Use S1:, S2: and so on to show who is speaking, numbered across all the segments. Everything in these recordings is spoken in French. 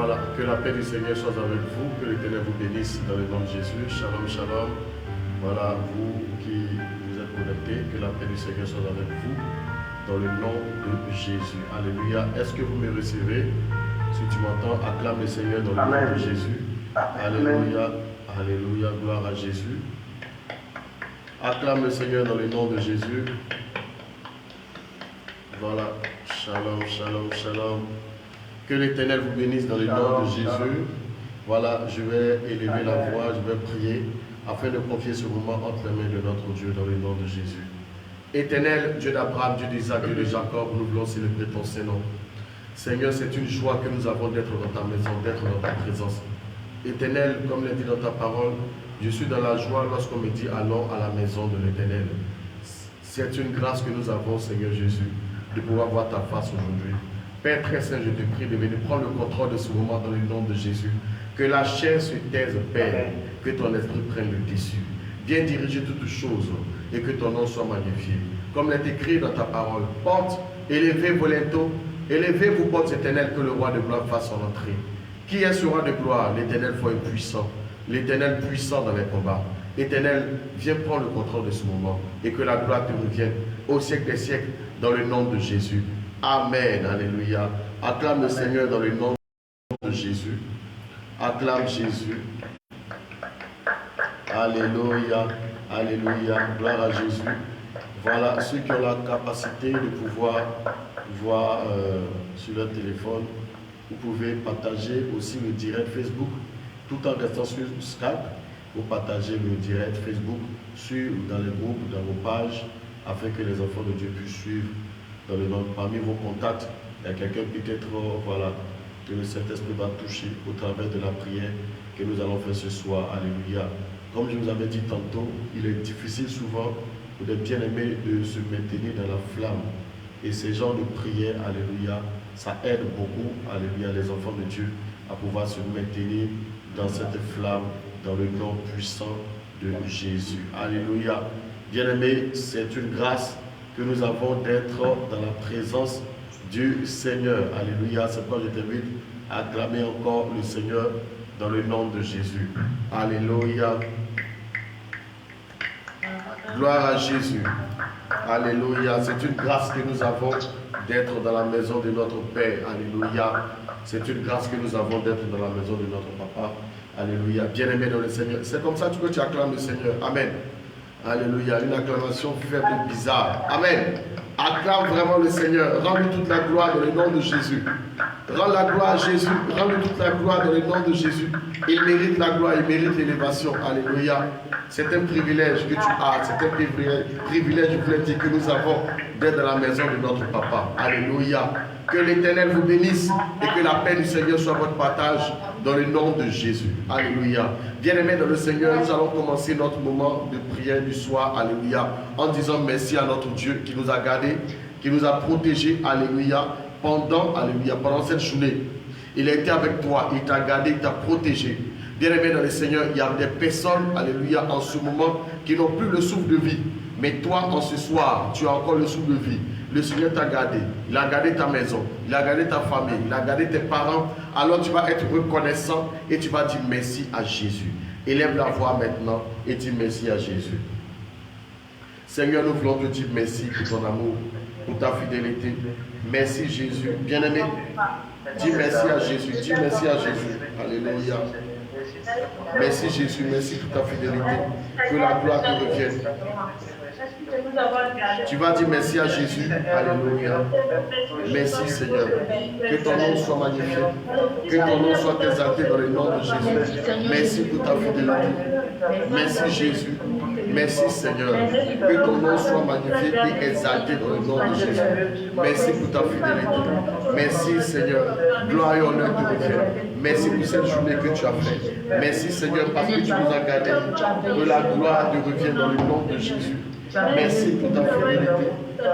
S1: Voilà, que la paix du Seigneur soit avec vous, que l'Éternel vous bénisse dans le nom de Jésus. Shalom, shalom. Voilà, vous qui vous êtes connectés, que la paix du Seigneur soit avec vous dans le nom de Jésus. Alléluia. Est-ce que vous me recevez? Si tu m'entends, acclame le Seigneur dans le nom de Jésus. Alléluia. Alléluia. Gloire à Jésus. Acclame le Seigneur dans le nom de Jésus. Voilà. Shalom, shalom, shalom. Que l'Éternel vous bénisse dans le nom de Jésus. Voilà, je vais élever la voix, je vais prier afin de confier ce moment entre les mains de notre Dieu dans le nom de Jésus. Éternel, Dieu d'Abraham, Dieu d'Isaac, Dieu de Jacob, nous voulons célébrer ton Saint-Nom. Seigneur, c'est une joie que nous avons d'être dans ta maison, d'être dans ta présence. Éternel, comme l'a dit dans ta parole, je suis dans la joie lorsqu'on me dit allons à la maison de l'Éternel. C'est une grâce que nous avons, Seigneur Jésus, de pouvoir voir ta face aujourd'hui. Père très saint, je te prie de venir prendre le contrôle de ce moment dans le nom de Jésus. Que la chair se taise, Père, que ton esprit prenne le dessus. Viens diriger toutes choses et que ton nom soit magnifié. Comme il est écrit dans ta parole, porte, élevez vos linteaux, élevez vos portes éternelles, que le roi de gloire fasse son entrée. Qui est ce roi de gloire? L'Éternel fort et puissant, l'Éternel puissant dans les combats. Éternel, viens prendre le contrôle de ce moment et que la gloire te revienne au siècle des siècles dans le nom de Jésus. Amen. Alléluia. Acclame le Seigneur dans le nom de Jésus. Acclame Jésus. Alléluia. Alléluia. Gloire à Jésus. Voilà, ceux qui ont la capacité de pouvoir voir sur leur téléphone, vous pouvez partager aussi le direct Facebook tout en restant sur Skype. Vous partagez le direct Facebook dans les groupes, dans vos pages, afin que les enfants de Dieu puissent suivre dans le nom. Parmi vos contacts, il y a quelqu'un peut-être voilà, que le Saint-Esprit va toucher au travers de la prière que nous allons faire ce soir. Alléluia. Comme je vous avais dit tantôt, il est difficile souvent pour des bien-aimés de se maintenir dans la flamme. Et ces genres de prières, alléluia, ça aide beaucoup, alléluia, les enfants de Dieu à pouvoir se maintenir dans cette flamme, dans le nom puissant de Jésus. Alléluia. Bien-aimés, c'est une grâce que nous avons d'être dans la présence du Seigneur. Alléluia. C'est pourquoi je t'invite à acclamer encore le Seigneur dans le nom de Jésus. Alléluia. Gloire à Jésus. Alléluia. C'est une grâce que nous avons d'être dans la maison de notre Père. Alléluia. C'est une grâce que nous avons d'être dans la maison de notre Papa. Alléluia. Bien-aimé dans le Seigneur. C'est comme ça que tu acclames le Seigneur. Amen. Alléluia. Une acclamation faible et bizarre. Amen. Acclame vraiment le Seigneur. Rends-lui toute la gloire dans le nom de Jésus. Rends la gloire à Jésus. Rends-lui toute la gloire dans le nom de Jésus. Il mérite la gloire, il mérite l'élévation. Alléluia. C'est un privilège que tu as. C'est un privilège, je voulais dire, que nous avons d'être dans la maison de notre Papa. Alléluia. Que l'Éternel vous bénisse et que la paix du Seigneur soit votre partage dans le nom de Jésus. Alléluia. Bien-aimés dans le Seigneur, nous allons commencer notre moment de prière du soir. Alléluia. En disant merci à notre Dieu qui nous a gardés, qui nous a protégés. Alléluia. Pendant cette journée. Il a été avec toi, il t'a gardé, il t'a protégé. Bien-aimés dans le Seigneur, il y a des personnes, alléluia, en ce moment qui n'ont plus le souffle de vie. Mais toi, en ce soir, tu as encore le souffle de vie. Le Seigneur t'a gardé. Il a gardé ta maison. Il a gardé ta famille. Il a gardé tes parents. Alors tu vas être reconnaissant et tu vas dire merci à Jésus. Élève la voix maintenant et dis merci à Jésus. Seigneur, nous voulons te dire merci pour ton amour, pour ta fidélité. Merci Jésus. Bien-aimé, dis merci à Jésus. Dis merci à Jésus. Alléluia. Merci Jésus. Merci pour ta fidélité. Que la gloire te revienne. Tu vas dire merci à Jésus. Alléluia. Merci Seigneur. Que ton nom soit magnifié. Que ton nom soit exalté dans le nom de Jésus. Merci pour ta fidélité. Merci Jésus. Merci Seigneur. Que ton nom soit magnifié et exalté dans le nom de Jésus. Merci pour ta fidélité. Merci Seigneur. Gloire et honneur te reviennent. Merci pour cette journée que tu as faite. Merci Seigneur parce que tu nous as gardés. Que la gloire te revienne dans le nom de Jésus. Merci pour ta fidélité.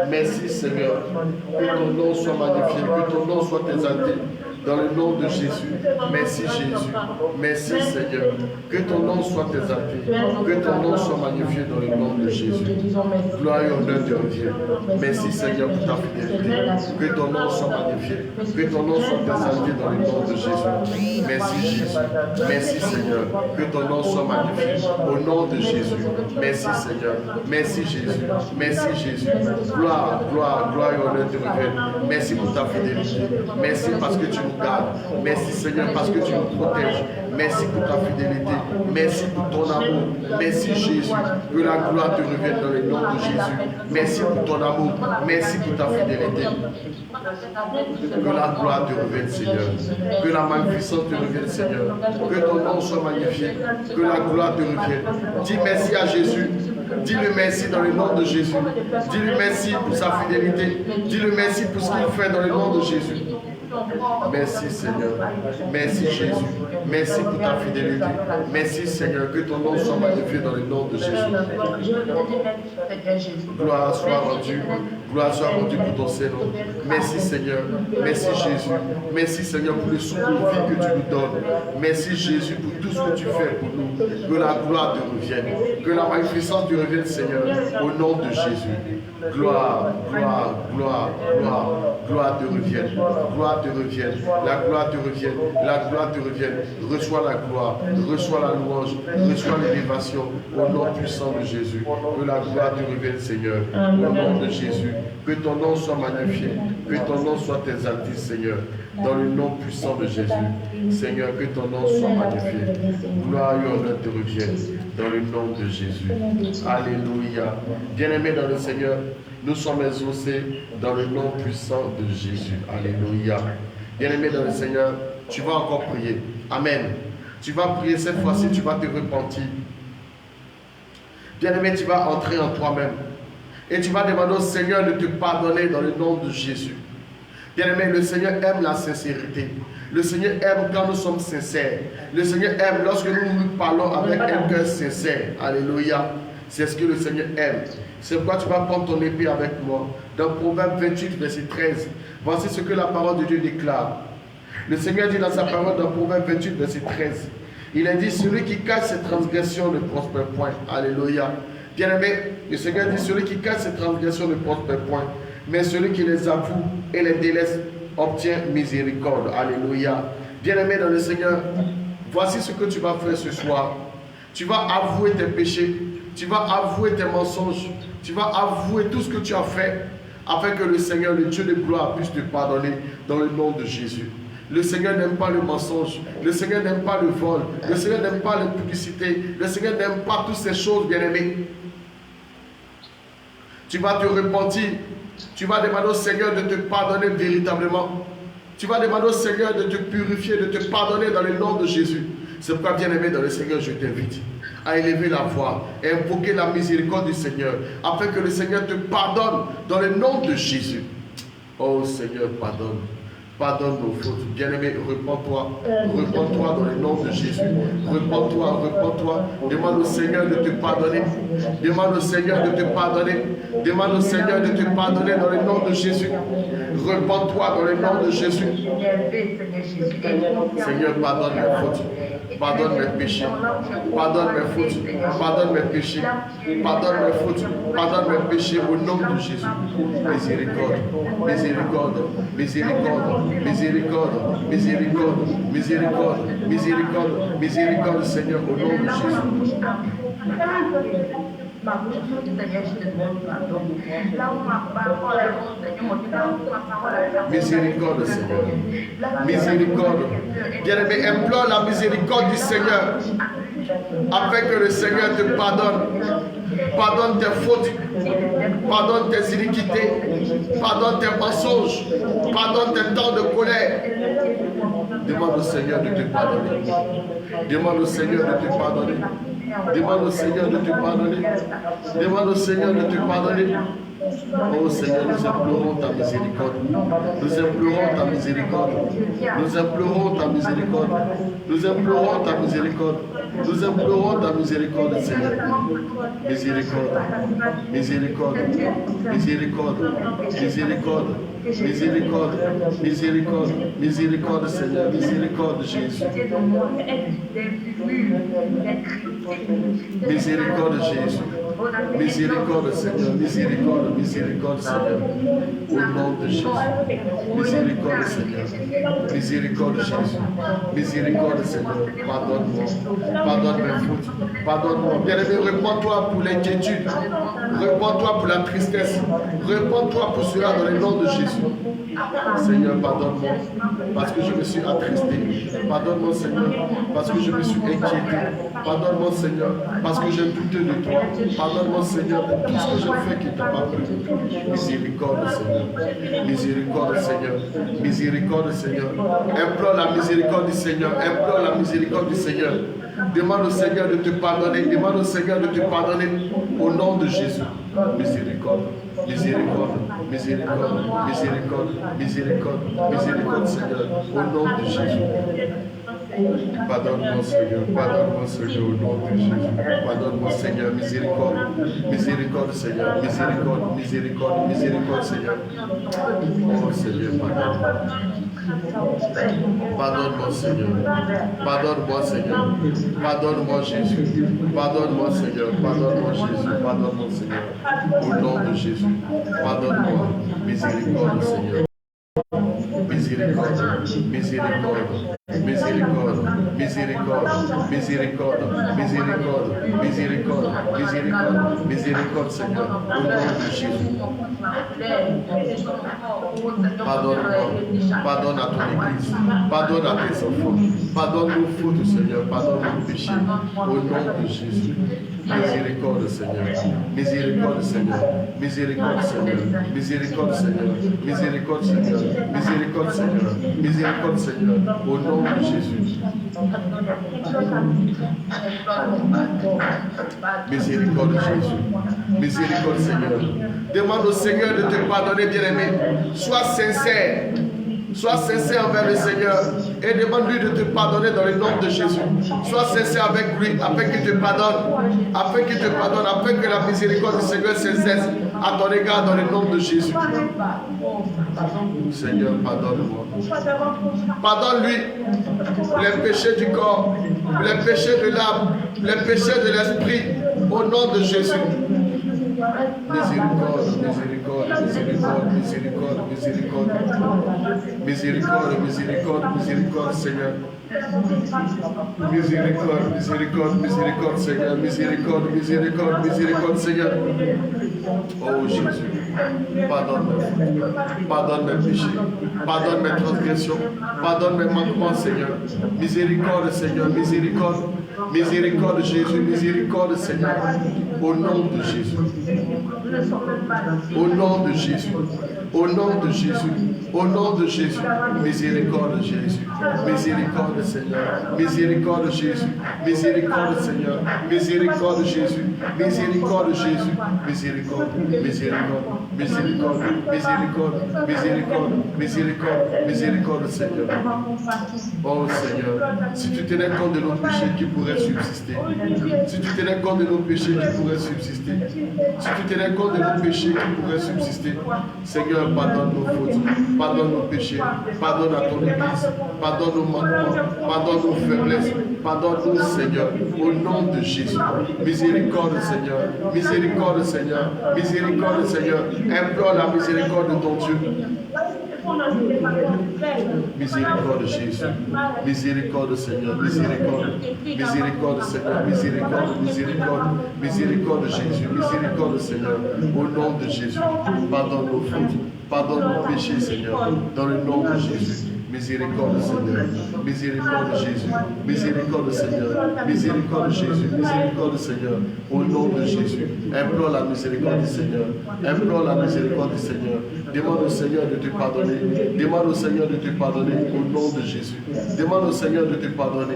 S1: Merci Seigneur. Que ton nom soit magnifié. Que ton nom soit exalté dans le nom de Jésus. Merci Jésus. Merci Seigneur. Que ton nom soit exalté. Que ton nom soit magnifié dans le nom de Jésus. Gloire et honneur te reviennent. Merci Seigneur pour ta fidélité. Que ton nom soit magnifié. Que ton nom soit exalté dans le nom de Jésus. Merci Jésus. Merci Seigneur. Que ton nom soit magnifié. Au nom de Jésus. Merci Seigneur. Merci Jésus. Merci Jésus. Gloire, gloire, gloire et honneur te reviennent. Merci pour ta fidélité. Merci parce que tu nous gardes. Merci Seigneur parce que tu nous protèges. Merci pour ta fidélité. Merci pour ton amour. Merci Jésus. Que la gloire te revienne dans le nom de Jésus. Merci pour ton amour. Merci pour ta fidélité. Que la gloire te revienne Seigneur. Que la magnificence te revienne Seigneur. Que ton nom soit magnifié. Que la gloire te revienne. Dis merci à Jésus. Dis-le merci dans le nom de Jésus. Dis-le merci pour sa fidélité. Dis-le merci pour ce qu'il fait dans le nom de Jésus. Merci Seigneur. Merci Jésus. Merci pour ta fidélité. Merci Seigneur. Que ton nom soit magnifié dans le nom de Jésus. Gloire soit rendue. Gloire soit rendue pour ton Seigneur. Merci Seigneur. Merci Jésus. Merci Seigneur pour le souffle de vie que tu nous donnes. Merci Jésus pour tout ce que tu fais pour nous. Que la gloire te revienne. Que la magnificence te revienne Seigneur. Au nom de Jésus. Gloire, gloire, gloire, gloire. Gloire te revienne. Gloire te revienne. La gloire te revienne. La gloire te revienne. Reçois la gloire. Reçois la louange. Reçois l'élévation. Au nom puissant de Jésus. Que la gloire te revienne Seigneur. Au nom de Jésus. Que ton nom soit magnifié. Que ton nom soit exalté Seigneur. Dans le nom puissant de Jésus. Seigneur, que ton nom soit magnifié. Gloire et honneur te revienne. Dans le nom de Jésus. Alléluia. Bien-aimés dans le Seigneur, nous sommes exaucés dans le nom puissant de Jésus. Alléluia. Bien-aimé dans le Seigneur, tu vas encore prier. Amen. Tu vas prier cette fois-ci, tu vas te repentir. Bien-aimé, tu vas entrer en toi-même. Et tu vas demander au Seigneur de te pardonner dans le nom de Jésus. Bien-aimé, le Seigneur aime la sincérité. Le Seigneur aime quand nous sommes sincères. Le Seigneur aime lorsque nous parlons avec un cœur sincère. Alléluia. C'est ce que le Seigneur aime. C'est pourquoi tu vas prendre ton épée avec moi. Dans Proverbe 28, verset 13. Voici ce que la parole de Dieu déclare. Le Seigneur dit dans sa parole dans Proverbe 28, verset 13. Il a dit, celui qui cache ses transgressions ne prospère point. Alléluia. Bien-aimé, le Seigneur dit, celui qui cache ses transgressions ne prospère point. Mais celui qui les avoue et les délaisse obtient miséricorde. Alléluia. Bien-aimé dans le Seigneur, voici ce que tu vas faire ce soir. Tu vas avouer tes péchés. Tu vas avouer tes mensonges. Tu vas avouer tout ce que tu as fait afin que le Seigneur, le Dieu de gloire, puisse te pardonner dans le nom de Jésus. Le Seigneur n'aime pas le mensonge. Le Seigneur n'aime pas le vol. Le Seigneur n'aime pas la publicité. Le Seigneur n'aime pas toutes ces choses, bien-aimés. Tu vas te repentir. Tu vas demander au Seigneur de te pardonner véritablement. Tu vas demander au Seigneur de te purifier, de te pardonner dans le nom de Jésus. C'est pourquoi, bien-aimé dans le Seigneur, je t'invite à élever la voix et invoquer la miséricorde du Seigneur, afin que le Seigneur te pardonne dans le nom de Jésus. Oh Seigneur, pardonne. Pardonne nos fautes. Bien-aimé, repens-toi. Repens-toi dans le nom de Jésus. Repens-toi, repens-toi. Demande au Seigneur de te pardonner. Demande au Seigneur de te pardonner. Demande au Seigneur de te pardonner dans le nom de Jésus. Repens-toi dans le nom de Jésus. Seigneur, pardonne mes fautes. Pardonne mes péchés. Pardonne mes fautes. Pardonne mes péchés. Pardonne mes fautes. Pardonne mes péchés au nom de Jésus. Miséricorde. Miséricorde. Miséricorde. Miséricorde, miséricorde, miséricorde, miséricorde, miséricorde, Seigneur, au nom de Jésus. Miséricorde, Seigneur. Miséricorde. Bien-aimé, implore la miséricorde du Seigneur, afin que le Seigneur te pardonne. Pardonne tes fautes, pardonne tes iniquités, pardonne tes mensonges, pardonne tes temps de colère. Demande au Seigneur de te pardonner. Demande au Seigneur de te pardonner. Demande au Seigneur de te pardonner. Demande au Seigneur de te pardonner. Oh Seigneur, nous implorons ta miséricorde. Nous implorons ta miséricorde. Nous implorons ta miséricorde. Nous implorons ta miséricorde. Nous implorons ta miséricorde, Seigneur. Miséricorde, miséricorde, miséricorde, miséricorde, miséricorde, miséricorde, miséricorde, Seigneur, miséricorde, Jésus. Miséricorde, Jésus. Miséricorde, Seigneur, miséricorde, miséricorde, Seigneur. Au nom de Jésus. Miséricorde, Seigneur. Miséricorde, Jésus. Miséricorde, Seigneur. Pardonne-moi. Pardonne mes fautes. Pardonne-moi. Bien-aimé, répands-toi pour l'inquiétude. Répands-toi pour la tristesse. Répands-toi pour cela dans le nom de Jésus. Seigneur, pardonne-moi parce que je me suis attristé. Pardonne-moi, Seigneur, parce que je me suis inquiété. Pardonne-moi, Seigneur, parce que j'ai douté de toi. Pardonne-moi, Seigneur, pour tout ce que je fais qui t'a pas plu. Miséricorde, Seigneur. Miséricorde, Seigneur. Miséricorde, Seigneur. Implore la miséricorde du Seigneur. Implore la miséricorde du Seigneur. Demande au Seigneur de te pardonner. Demande au Seigneur de te pardonner au nom de Jésus. Miséricorde, miséricorde, miséricorde, miséricorde, miséricorde, miséricorde, Seigneur, au nom de Jésus. Pardonne-moi, Seigneur, pardonne-moi, Seigneur, au nom de Jésus. Pardonne-moi, Seigneur, miséricorde, miséricorde, Seigneur, miséricorde, miséricorde, miséricorde, Seigneur. Oh, Seigneur, pardonne-moi. Pardonne-moi, Seigneur. Pardonne-moi, Seigneur. Pardonne-moi, Jésus. Pardonne-moi, Seigneur. Pardonne-moi, Jésus. Pardonne-moi, Seigneur. Au nom de Jésus. Pardonne-moi. Miséricorde, Seigneur. Miséricorde, miséricorde, miséricorde, miséricorde, miséricorde, miséricorde, miséricorde, miséricorde, miséricorde, Seigneur, au nom de Jésus. Pardonne-moi, pardonne à ton Église, pardonne à tes enfants, pardonne nos fautes, Seigneur, pardonne nos péchés, au nom de Jésus. Miséricorde, Seigneur, miséricorde, Seigneur, miséricorde, Seigneur, miséricorde, Seigneur, miséricorde, Seigneur, miséricorde, Seigneur, miséricorde, Seigneur, au nom de Jésus. Miséricorde, Jésus, miséricorde, Seigneur. Demande au Seigneur de te pardonner, bien-aimé. Sois sincère. Sois sincère envers le Seigneur et demande-lui de te pardonner dans le nom de Jésus. Sois sincère avec lui afin qu'il te pardonne, afin qu'il te pardonne, afin que la miséricorde du Seigneur cesse à ton égard dans le nom de Jésus. Seigneur, pardonne-moi. Pardonne-lui les péchés du corps, les péchés de l'âme, les péchés de l'esprit, au nom de Jésus. Miséricorde, miséricorde, miséricorde, miséricorde, miséricorde, miséricorde, miséricorde, miséricorde, Seigneur. Miséricorde, miséricorde, miséricorde, Seigneur. Miséricorde, miséricorde, miséricorde, Seigneur. Oh Jésus, pardonne mes péchés, pardonne mes transgressions, pardonne mes manquements, Seigneur. Miséricorde, Seigneur, miséricorde. Miséricorde, Jésus, miséricorde, Seigneur, au nom de Jésus. Au nom de Jésus. Au nom de Jésus. Au nom de Jésus. Miséricorde, Jésus. Miséricorde, Seigneur. Miséricorde, Jésus. Miséricorde, Seigneur. Miséricorde, Jésus. Miséricorde, Jésus. Miséricorde, miséricorde, miséricorde, miséricorde, miséricorde, miséricorde, miséricorde, Seigneur. Oh Seigneur, si tu tenais compte de nos péchés qui pourraient subsister, si tu tenais compte de nos péchés qui pourraient subsister, si tu tenais compte de nos péchés qui pourraient subsister, Seigneur, pardonne nos fautes, pardonne nos péchés, pardonne à ton Église, pardonne nos manquements, pardonne nos faiblesses, pardonne-nous, Seigneur, au nom de Jésus. Miséricorde, Seigneur, miséricorde, Seigneur, miséricorde, Seigneur, implore la miséricorde de ton Dieu. Miséricorde, Jésus. Miséricorde, Seigneur. Miséricorde. Miséricorde, Seigneur. Miséricorde, miséricorde. Miséricorde, Jésus. Miséricorde, Seigneur. Au nom de Jésus. Pardonne nos fautes. Pardonne nos péchés, Seigneur. Dans le nom de Jésus. Miséricorde, Seigneur. Miséricorde, Jésus. Miséricorde, Seigneur. Miséricorde, Jésus. Miséricorde, Seigneur. Au nom de Jésus. Implore la miséricorde du Seigneur. Implore la miséricorde du Seigneur. Demande au Seigneur de te pardonner. Demande au Seigneur de te pardonner au nom de Jésus. Demande au Seigneur de te pardonner.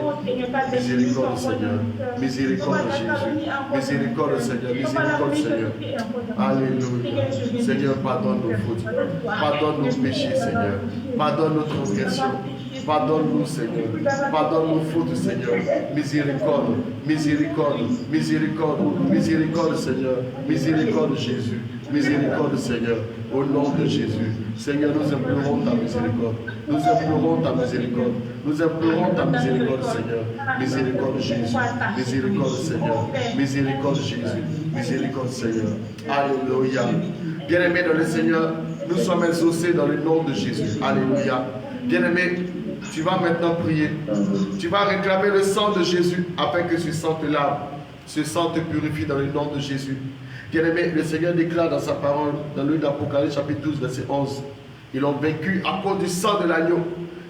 S1: Miséricorde, Seigneur. Miséricorde, Jésus. Miséricorde, Seigneur. Miséricorde, Seigneur. Alléluia. Seigneur, pardonne nos fautes. Pardonne nos péchés, Seigneur. Pardonne nos transgressions. Pardonne-nous, Seigneur. Pardonne nos fautes, Seigneur. Miséricorde, miséricorde, miséricorde, miséricorde, Seigneur. Miséricorde, Jésus. Miséricorde, Seigneur. Au nom de Jésus. Seigneur, nous implorons ta miséricorde. Nous implorons ta miséricorde. Nous implorons ta miséricorde, Seigneur. Miséricorde, Jésus. Miséricorde, Seigneur. Miséricorde, Jésus. Miséricorde, Seigneur. Alléluia. Bien-aimés dans le Seigneur, nous sommes exaucés dans le nom de Jésus. Alléluia. Bien-aimé, tu vas maintenant prier. Tu vas réclamer le sang de Jésus afin que ce sang te lave, ce sang te purifie dans le nom de Jésus. Bien-aimé, le Seigneur déclare dans sa parole, dans le livre d'Apocalypse chapitre 12, verset 11, ils ont vaincu à cause du sang de l'agneau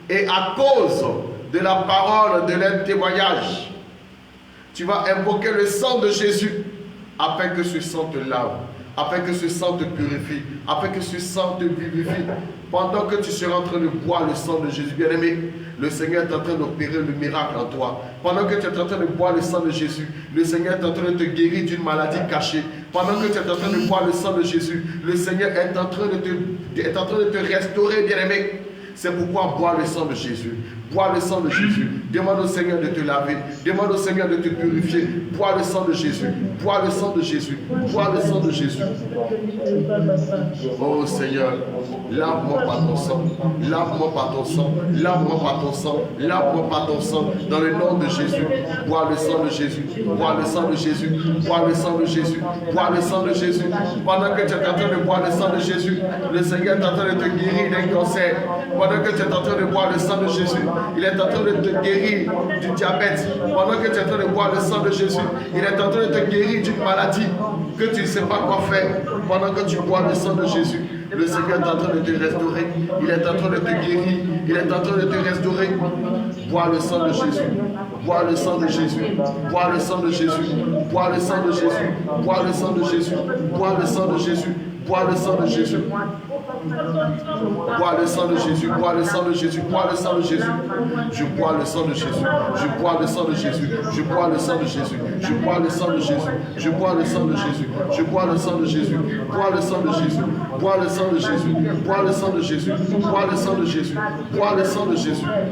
S1: et à cause de la parole de leur témoignage. Tu vas invoquer le sang de Jésus afin que ce sang te lave, afin que ce sang te purifie, afin que ce sang te vivifie. Pendant que tu seras en train de boire le sang de Jésus, bien-aimé, le Seigneur est en train d'opérer le miracle en toi. Pendant que tu es en train de boire le sang de Jésus, le Seigneur est en train de te guérir d'une maladie cachée. Pendant que tu es en train de boire le sang de Jésus, le Seigneur est en train de te restaurer, bien-aimé. C'est pourquoi boire le sang de Jésus. Bois le sang de Jésus. Demande au Seigneur de te laver. Demande au Seigneur de te purifier. Bois le sang de Jésus. Bois le sang de Jésus. Bois le sang de Jésus. Oh Seigneur, lave-moi par ton sang. Lave-moi par ton sang. Lave-moi par ton sang. Lave-moi par ton sang. Dans le nom de Jésus. Bois le sang de Jésus. Bois le sang de Jésus. Bois le sang de Jésus. Bois le sang de Jésus. Pendant que tu es en train de boire le sang de Jésus, le Seigneur est en train de te guérir d'un cancer. Pendant que tu es en train de boire le sang de Jésus, il est en train de te guérir du diabète. Pendant que tu es en train de boire le sang de Jésus, il est en train de te guérir d'une maladie que tu ne sais pas quoi faire. Pendant que tu bois le sang de Jésus, le Seigneur est en train de te restaurer. Il est en train de te guérir. Il est en train de te restaurer. Bois le sang de Jésus. Bois le sang de Jésus. Bois le sang de Jésus. Bois le sang de Jésus. Bois le sang de Jésus. Bois le sang de Jésus. Bois le sang de Jésus. Bois le sang de Jésus. Bois le sang de Jésus. Bois le sang de Jésus. Je bois le sang de Jésus. Je bois le sang de Jésus. Je bois le sang de Jésus. Je bois le sang de Jésus. Je bois le sang de Jésus. Je bois le sang de Jésus. Bois le sang de Jésus. Bois le sang de Jésus. Bois le sang de Jésus. Bois le sang de Jésus. Bois le sang de Jésus.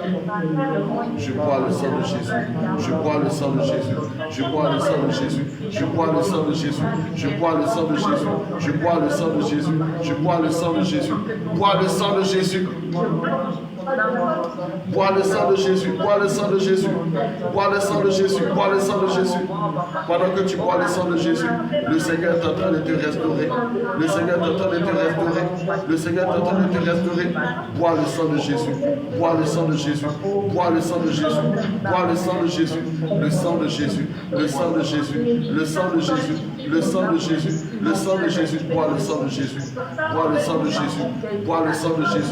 S1: Je bois le sang de Jésus. Je bois le sang de Jésus. Je bois le sang de Jésus. Je bois le sang de Jésus. Je bois le sang de Jésus. Je bois le sang de Jésus. Je bois le sang de Jésus. Bois le sang de Jésus. Bois le sang de Jésus. Bois le sang de Jésus. Bois le sang de Jésus. Bois le sang de Jésus. Pendant que tu bois le sang de Jésus, le Seigneur est en train de te restaurer. Le Seigneur est en train de te restaurer. Le Seigneur est en train de te restaurer. Bois le sang de Jésus. Bois le sang de Jésus. Bois le sang de Jésus. Bois le sang de Jésus. Le sang de Jésus. Le sang de Jésus. Le sang de Jésus. Le sang de Jésus. Le sang de Jésus. Bois le sang de Jésus. Bois le sang de Jésus. Bois le sang de Jésus.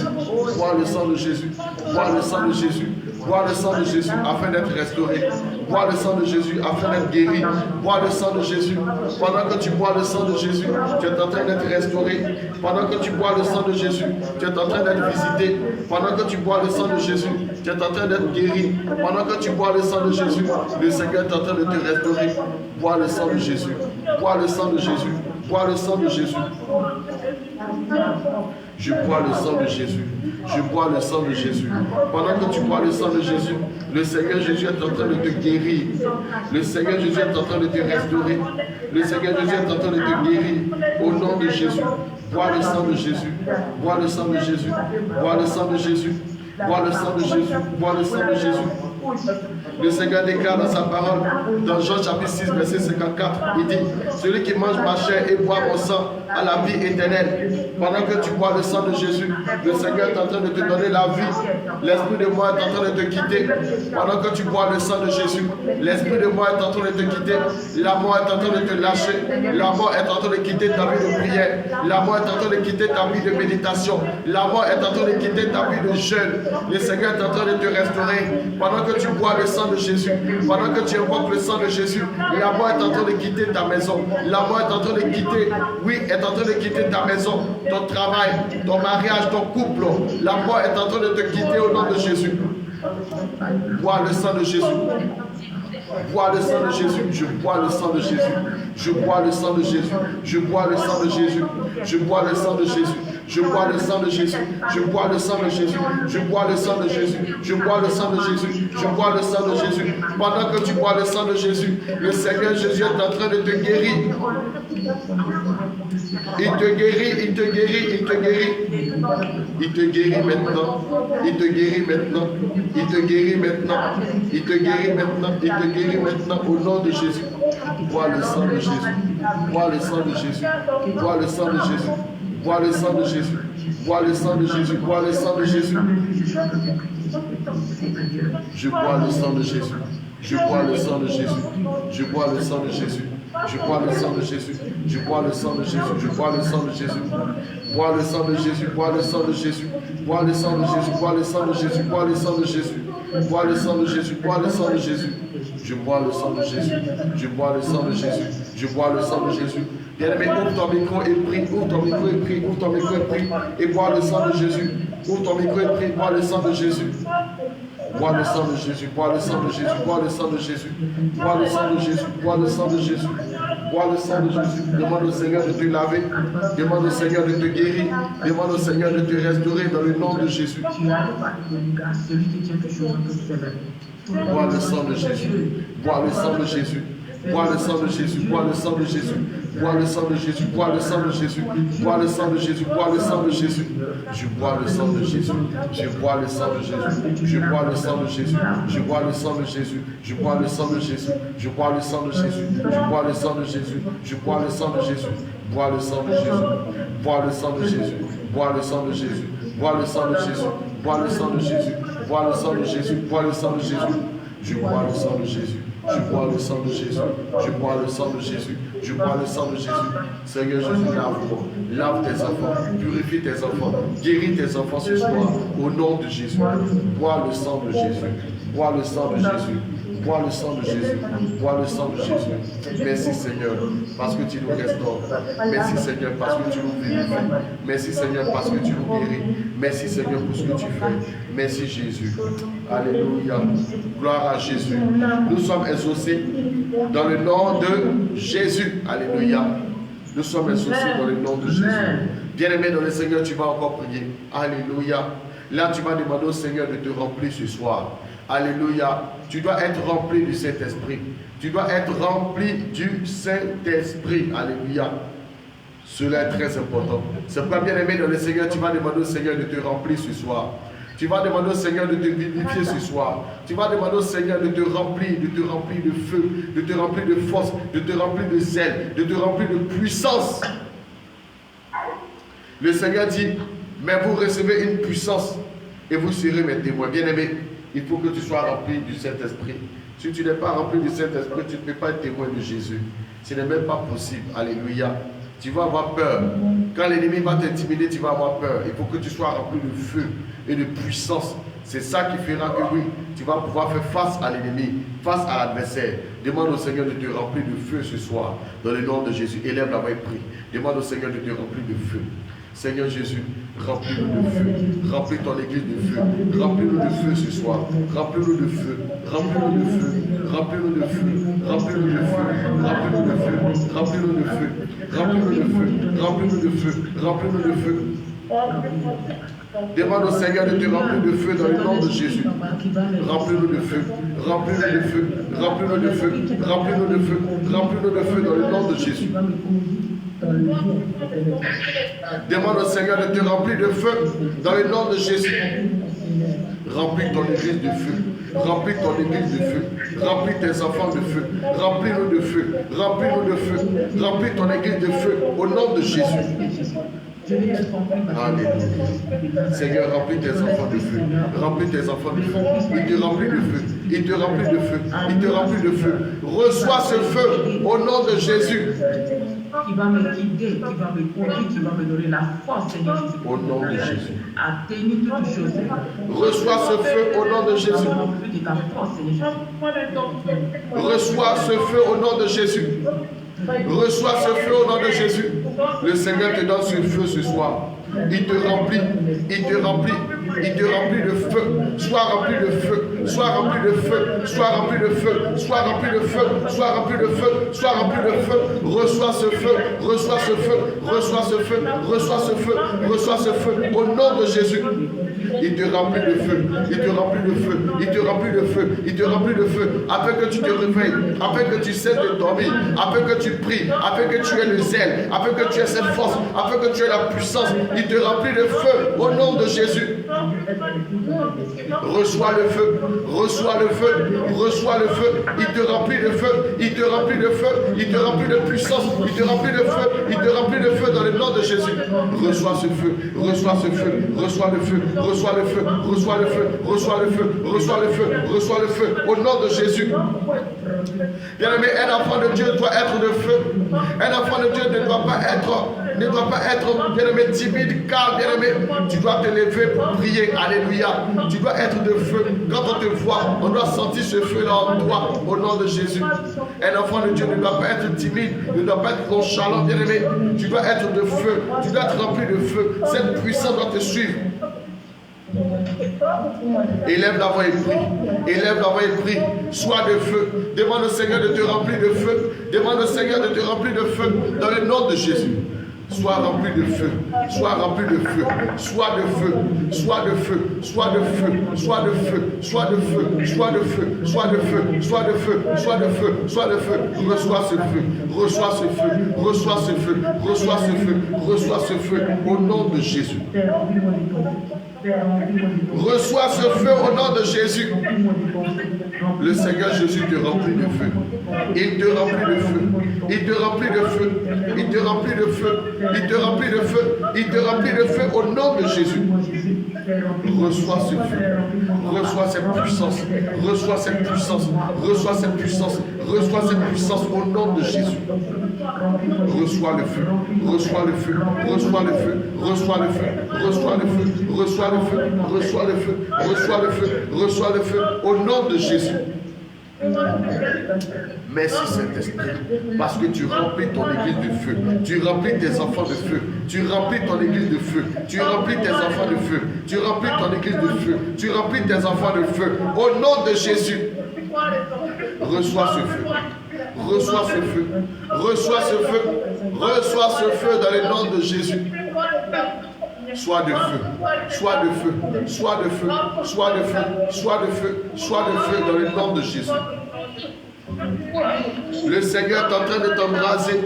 S1: Bois le sang de Jésus. Bois le sang de Jésus. Bois le sang de Jésus afin d'être restauré. Bois le sang de Jésus afin d'être guéri. Bois le sang de Jésus. Pendant que tu bois le sang de Jésus, tu es en train d'être restauré. Pendant que tu bois le sang de Jésus, tu es en train d'être visité. Pendant que tu bois le sang de Jésus, tu es en train d'être guéri. Pendant que tu bois le sang de Jésus, le Seigneur est en train de te restaurer. Bois le sang de Jésus. Bois le sang de Jésus. Bois le sang de Jésus. Je bois le sang de Jésus. Je bois le sang de Jésus. Pendant que tu bois le sang de Jésus, le Seigneur Jésus est en train de te guérir. Le Seigneur Jésus est en train de te restaurer. Le Seigneur Jésus est en train de te guérir. Au nom de Jésus, bois le sang de Jésus. Bois le sang de Jésus. Bois le sang de Jésus. Bois le sang de Jésus. Bois le sang de Jésus. Le Seigneur déclare dans sa parole, dans Jean chapitre 6, verset 54, il dit, celui qui mange ma chair et boit mon sang a la vie éternelle. Pendant que tu bois le sang de Jésus, le Seigneur est en train de te donner la vie. L'Esprit de moi est en train de te quitter. Pendant que tu bois le sang de Jésus, l'Esprit de moi est en train de te quitter. La mort est en train de te lâcher. La mort est en train de quitter ta vie de prière. La mort est en train de quitter ta vie de méditation. La mort est en train de quitter ta vie de jeûne. Le Seigneur est en train de te restaurer. Pendant que tu bois le sang de Jésus, pendant que tu invoques le sang de Jésus, la mort est en train de quitter ta maison. La mort est en train de quitter, oui, est en train de quitter ta maison, ton travail, ton mariage, ton couple. La mort est en train de te quitter au nom de Jésus. Bois le sang de Jésus. Bois le sang de Jésus. Je bois le sang de Jésus. Je bois le sang de Jésus. Je bois le sang de Jésus. Je bois le sang de Jésus. Je bois le sang de Jésus. Je bois le sang de Jésus. Je bois le sang de Jésus. Je bois le sang de Jésus. Je bois le sang de Jésus. Pendant que tu bois le sang de Jésus, le Seigneur Jésus est en train de te guérir. Il te guérit, il te guérit, il te guérit. Il te guérit maintenant. Il te guérit maintenant. Il te guérit maintenant. Il te guérit maintenant. Il te guérit maintenant au nom de Jésus. Bois le sang de Jésus. Bois le sang de Jésus. Bois le sang de Jésus. Bois le sang de Jésus. Bois le sang de Jésus. Bois le sang de Jésus. Je bois le sang de Jésus. Je bois le sang de Jésus. Je bois le sang de Jésus. Je bois le sang de Jésus. Je bois le sang de Jésus. Je bois le sang de Jésus. Bois le sang de Jésus. Bois le sang de Jésus. Bois le sang de Jésus. Bois le sang de Jésus. Bois le sang de Jésus. Bois le sang de Jésus. Bois le sang de Jésus. Je bois le sang de Jésus. Je bois le sang de Jésus. Je bois le sang de Jésus. Bien-aimé, ouvre ton micro et prie. Ouvre ton micro et prie. Ouvre ton micro et prie. Et bois le sang de Jésus. Ouvre ton micro et prie. Bois le sang de Jésus. Bois le sang de Jésus, bois le sang de Jésus, bois le sang de Jésus, bois le sang de Jésus, bois le sang de Jésus, bois le sang de Jésus. Demande au Seigneur de te laver, demande au Seigneur de te guérir, demande au Seigneur de te restaurer dans le nom de Jésus. Bois le sang de Jésus, bois le sang de Jésus. Bois le sang de Jésus, bois le sang de Jésus, bois le sang de Jésus, bois le sang de Jésus, bois le sang de Jésus, bois le sang de Jésus. Je bois le sang de Jésus, je bois le sang de Jésus, je bois le sang de Jésus, je bois le sang de Jésus, je bois le sang de Jésus, je bois le sang de Jésus, je bois le sang de Jésus, je bois le sang de Jésus, bois le sang de Jésus, bois le sang de Jésus, bois le sang de Jésus, bois le sang de Jésus, bois le sang de Jésus, bois le sang de Jésus, bois le sang de Jésus. Je bois le sang de Jésus. Je bois le sang de Jésus. Je bois le sang de Jésus. Je bois le sang de Jésus. Seigneur Jésus, lave-moi. Lave tes enfants. Purifie tes enfants. Guéris tes enfants ce soir. Au nom de Jésus. Bois le sang de Jésus. Bois le sang de Jésus. Bois le sang de Jésus. Bois le sang de Jésus. Merci Seigneur, parce que tu nous restaures. Merci Seigneur, parce que tu nous vivifies. Merci Seigneur, parce que tu nous guéris. Merci Seigneur pour ce que tu fais. Merci Jésus. Alléluia. Gloire à Jésus. Nous sommes exaucés dans le nom de Jésus. Alléluia. Nous sommes exaucés dans le nom de Jésus. Bien-aimé dans le Seigneur, tu vas encore prier. Alléluia. Là, tu vas demander au Seigneur de te remplir ce soir. Alléluia. Tu dois être rempli du Saint-Esprit. Tu dois être rempli du Saint-Esprit. Alléluia. Cela est très important. C'est pourquoi, bien-aimé dans le Seigneur, tu vas demander au Seigneur de te remplir ce soir. Tu vas demander au Seigneur de te vivifier ce soir. Tu vas demander au Seigneur de te remplir de feu, de te remplir de force, de te remplir de zèle, de te remplir de puissance. Le Seigneur dit, mais vous recevez une puissance et vous serez mes témoins. Bien-aimé, il faut que tu sois rempli du Saint-Esprit. Si tu n'es pas rempli du Saint-Esprit, tu ne peux pas être témoin de Jésus. Ce n'est même pas possible. Alléluia. Tu vas avoir peur. Quand l'ennemi va t'intimider, tu vas avoir peur. Il faut que tu sois rempli de feu et de puissance. C'est ça qui fera que oui, tu vas pouvoir faire face à l'ennemi, face à l'adversaire. Demande au Seigneur de te remplir de feu ce soir. Dans le nom de Jésus, élève la voix et prie. Demande au Seigneur de te remplir de feu. Seigneur Jésus, remplis-nous de feu, remplis ton église de feu, remplis-nous de feu ce soir, remplis-nous de feu, remplis-nous de feu, remplis-nous de feu, remplis-nous de feu, remplis-nous de feu, remplis-nous de feu, remplis-nous de feu, remplis-nous de feu, remplis-nous de feu. Demande au Seigneur de te remplir de feu dans le nom de Jésus. Remplis-nous de feu, remplis-nous de feu, remplis-nous de feu, remplis-nous de feu, remplis-nous de feu dans le nom de Jésus. Demande au Seigneur de te remplir de feu dans le nom de Jésus. Remplis ton église de feu. Remplis ton église de feu. Remplis tes enfants de feu. Remplis-nous de feu. Remplis-nous de feu. Remplis ton église de feu au nom de Jésus. Alléluia. Seigneur, remplis tes enfants de feu. Remplis tes enfants de feu. Il te remplit de feu. Il te remplit de feu. Il te remplit de feu. Reçois ce feu au nom de Jésus.
S2: Qui va me guider, qui va me conduire, qui va me donner la force, Seigneur Jésus.
S1: Au nom de Jésus.
S2: À tenir toutes choses.
S1: Reçois ce feu au nom de Jésus.
S2: De ta force, Seigneur Jésus.
S1: Reçois ce feu au nom de Jésus. Reçois ce feu au nom de Jésus. Le Seigneur te donne ce feu ce soir. Il te remplit, il te remplit, il te remplit de feu. Sois rempli de feu, sois rempli de feu, sois rempli de feu, sois rempli de feu, sois rempli de feu, sois rempli de feu. Reçois ce feu, reçois ce feu, reçois ce feu, reçois ce feu, reçois ce feu. Au nom de Jésus. Il te remplit de feu, il te remplit de feu, il te remplit de feu, il te remplit de feu, afin que tu te réveilles, afin que tu cesses de dormir, afin que tu pries, afin que tu aies le zèle, afin que tu aies cette force, afin que tu aies la puissance. Il te remplit de feu au nom de Jésus. Reçois le feu, reçois le feu, reçois le feu. Il te remplit de feu, il te remplit de feu, il te remplit de puissance, il te remplit de feu, il te remplit de feu dans le nom de Jésus. Reçois ce feu, reçois ce feu, reçois le feu, reçois le feu, reçois le feu, reçois le feu, reçois le feu, reçois le feu, au nom de Jésus. Bien-aimé, un enfant de Dieu doit être de feu. Un enfant de Dieu ne doit pas être, bien-aimé, timide, calme, bien-aimé. Tu dois te lever pour prier. Alléluia. Tu dois être de feu. Quand on te voit, on doit sentir ce feu-là en toi, au nom de Jésus. Un enfant de Dieu ne doit pas être timide, ne doit pas être nonchalant, bien-aimé. Tu dois être de feu. Tu dois être rempli de feu. Cette puissance doit te suivre. Élève la voix et prie. Élève la voix et prie. Sois de feu. Demande au Seigneur de te remplir de feu. Demande au Seigneur de te remplir de feu. Dans le nom de Jésus. Sois rempli de feu. Sois rempli de feu. Sois de feu. Sois de feu. Sois de feu. Sois de feu. Sois de feu. Sois de feu. Sois de feu. Sois de feu. Sois de feu. Sois de feu. Reçois ce feu. Reçois ce feu. Reçois ce feu. Reçois ce feu. Reçois ce feu. Au nom de Jésus. Reçois ce feu au nom de Jésus. Le Seigneur Jésus te remplit de feu. Il te remplit de feu. Il te remplit de feu. Il te remplit de feu. Il te remplit de feu. Il te remplit de feu au nom de Jésus. Reçois ce feu. Reçois cette puissance. Reçois cette puissance. Reçois cette puissance. Reçois cette puissance au nom de Jésus. Reçois le feu. Reçois le feu. Reçois le feu. Reçois le feu. Reçois le feu. Reçois le feu. Reçois le feu. Reçois le feu. Reçois le feu. Au nom de Jésus. Merci Saint-Esprit, parce que tu remplis ton église de feu, tu remplis tes enfants de feu, tu remplis ton église de feu, tu remplis tes enfants de feu, tu remplis ton église de feu, tu remplis tes enfants de feu, au nom de Jésus. Reçois ce feu, reçois ce feu, reçois ce feu, reçois ce feu dans le nom de Jésus. Sois de feu, sois de feu, sois de feu, sois de feu, sois de feu, sois de feu dans le nom de Jésus. Le Seigneur est en train de t'embraser.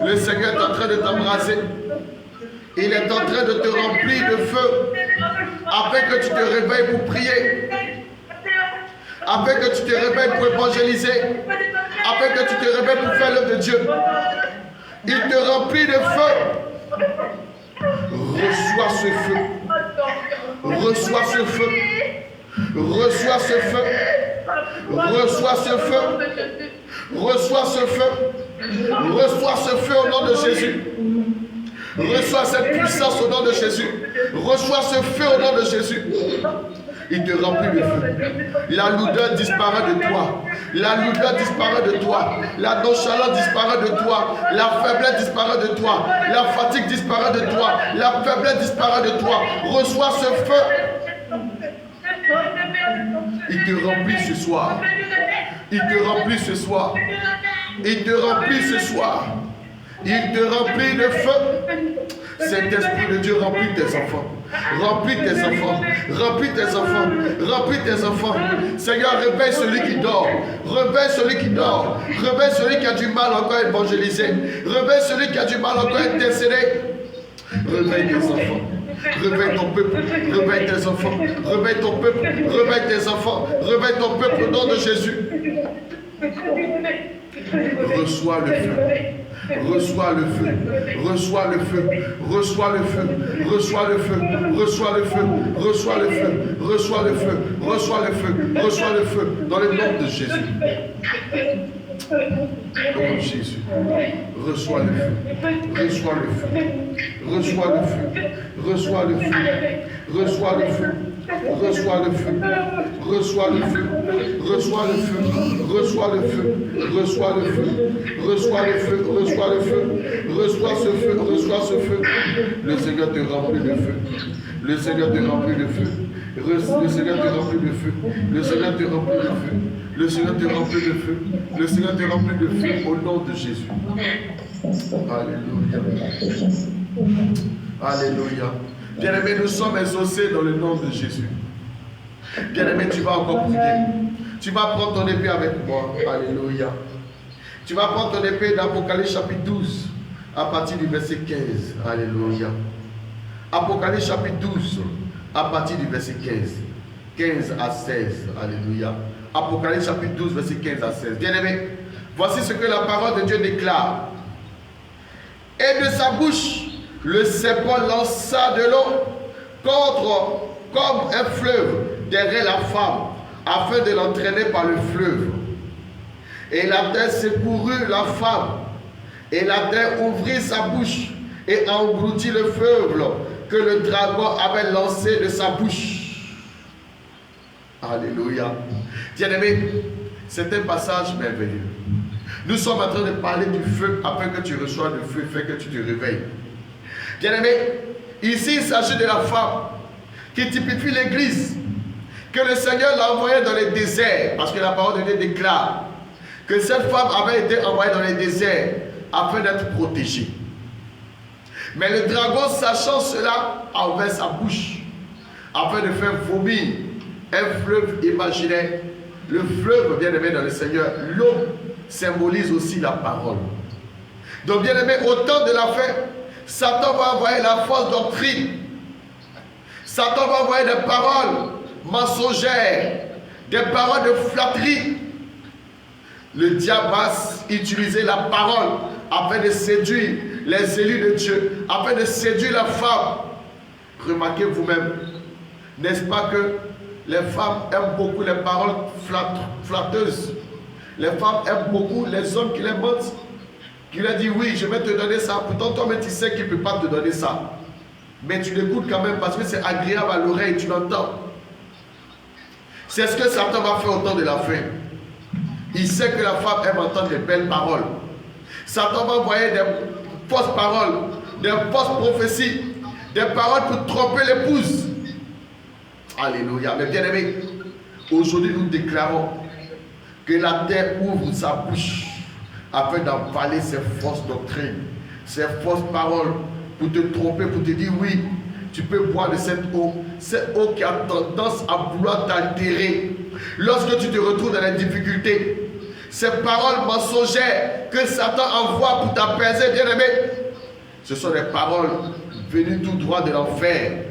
S1: Le Seigneur est en train de t'embraser. Il est en train de te remplir de feu afin que tu te réveilles pour prier, afin que tu te réveilles pour évangéliser, afin que tu te réveilles pour faire l'œuvre de Dieu. Il te remplit de feu. Reçois ce feu. Reçois ce feu. Reçois ce feu. Reçois ce feu. Reçois ce feu. Reçois ce feu au nom de Jésus. Reçois cette puissance au nom de Jésus. Reçois ce feu au nom de Jésus. Il te remplit de feu. La lourdeur disparaît de toi. La lourdeur disparaît de toi. La nonchalance disparaît de toi. La faiblesse disparaît de toi. La fatigue disparaît de toi. La faiblesse disparaît de toi. Reçois ce feu. Il te remplit ce soir. Il te remplit ce soir. Il te remplit ce soir. Il te remplit de feu. Saint-Esprit de Dieu, remplit tes enfants. Remplis tes enfants. Remplis tes enfants. Remplis tes enfants. Seigneur, réveille celui qui dort. Réveille celui qui dort. Réveille celui qui a du mal encore à évangéliser. Réveille celui qui a du mal encore à intercéder. Réveille tes enfants. Réveille ton peuple, réveille tes enfants, réveille ton peuple, réveille tes enfants, réveille ton peuple au nom de Jésus. Reçois le feu, reçois le feu, reçois le feu, reçois le feu, reçois le feu, reçois le feu, reçois le feu, reçois le feu, reçois le feu, reçois le feu, dans le nom de Jésus. Au nom de Jésus. Reçois le feu. Reçois le feu. Reçois le feu. Reçois le feu. Reçois le feu. Reçois le feu. Reçois le feu. Reçois le feu. Reçois le feu. Reçois le feu. Reçois le feu. Reçois le feu. Reçois ce feu. Reçois ce feu. Le Seigneur te remplit de feu. Le Seigneur te remplit de feu. Le Seigneur te remplit de feu. Le Seigneur te remplit de feu. Le Seigneur te remplit de feu. Le Seigneur te remplit de feu au nom de Jésus. Alléluia. Alléluia. Bien-aimé, nous sommes exaucés dans le nom de Jésus. Bien-aimé, tu vas encore prier. Tu vas prendre ton épée avec moi. Alléluia. Tu vas prendre ton épée d'Apocalypse chapitre 12 à partir du verset 15. Alléluia. Apocalypse chapitre 12 à partir du verset 15. 15 à 16. Alléluia. Apocalypse chapitre 12 verset 15 à 16. Bien-aimé, voici ce que la parole de Dieu déclare. Et de sa bouche, le serpent lança de l'eau comme un fleuve derrière la femme, afin de l'entraîner par le fleuve. Et la terre secourut la femme, et la terre ouvrit sa bouche et engloutit le fleuve que le dragon avait lancé de sa bouche. Alléluia. Bien-aimé, c'est un passage merveilleux. Nous sommes en train de parler du feu afin que tu reçoives le feu, afin que tu te réveilles. Bien-aimé, ici il s'agit de la femme qui typifie l'église, que le Seigneur l'a envoyée dans les déserts, parce que la parole de Dieu déclare que cette femme avait été envoyée dans les déserts afin d'être protégée. Mais le dragon, sachant cela, a ouvert sa bouche afin de faire vomir un fleuve imaginaire. Le fleuve, bien aimé dans le Seigneur, l'eau symbolise aussi la parole. Donc, bien aimé, au temps de la fin, Satan va envoyer la fausse doctrine. Satan va envoyer des paroles mensongères, des paroles de flatterie. Le diable va utiliser la parole afin de séduire les élus de Dieu, afin de séduire la femme. Remarquez vous-même, n'est-ce pas que les femmes aiment beaucoup les paroles flatteuses. Les femmes aiment beaucoup les hommes qui les mentent, qui leur disent oui, je vais te donner ça. Pourtant, toi-même, tu sais qu'il ne peut pas te donner ça. Mais tu l'écoutes quand même parce que c'est agréable à l'oreille, tu l'entends. C'est ce que Satan va faire au temps de la fin. Il sait que la femme aime entendre des belles paroles. Satan va envoyer des fausses paroles, des fausses prophéties, des paroles pour tromper l'épouse. Alléluia. Mais bien aimé, aujourd'hui nous déclarons que la terre ouvre sa bouche afin d'avaler ces fausses doctrines, ces fausses paroles pour te tromper, pour te dire oui, tu peux boire de cette eau qui a tendance à vouloir t'altérer. Lorsque tu te retrouves dans les difficultés, ces paroles mensongères que Satan envoie pour t'apaiser, bien aimé, ce sont des paroles venues tout droit de l'enfer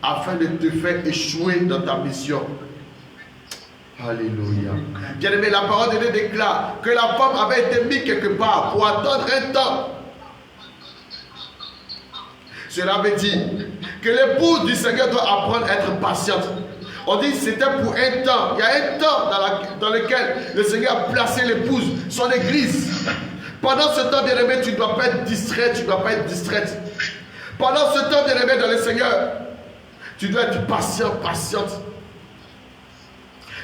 S1: afin de te faire échouer dans ta mission. Alléluia. Bien aimé, la parole de Dieu déclare que la femme avait été mise quelque part pour attendre un temps. Cela veut dire que l'épouse du Seigneur doit apprendre à être patiente. On dit que c'était pour un temps. Il y a un temps dans lequel le Seigneur a placé l'épouse, son église. Pendant ce temps, bien aimé, tu ne dois pas être distrait, tu ne dois pas être distraite. Pendant ce temps, bien aimé, dans le Seigneur, tu dois être patient, patiente.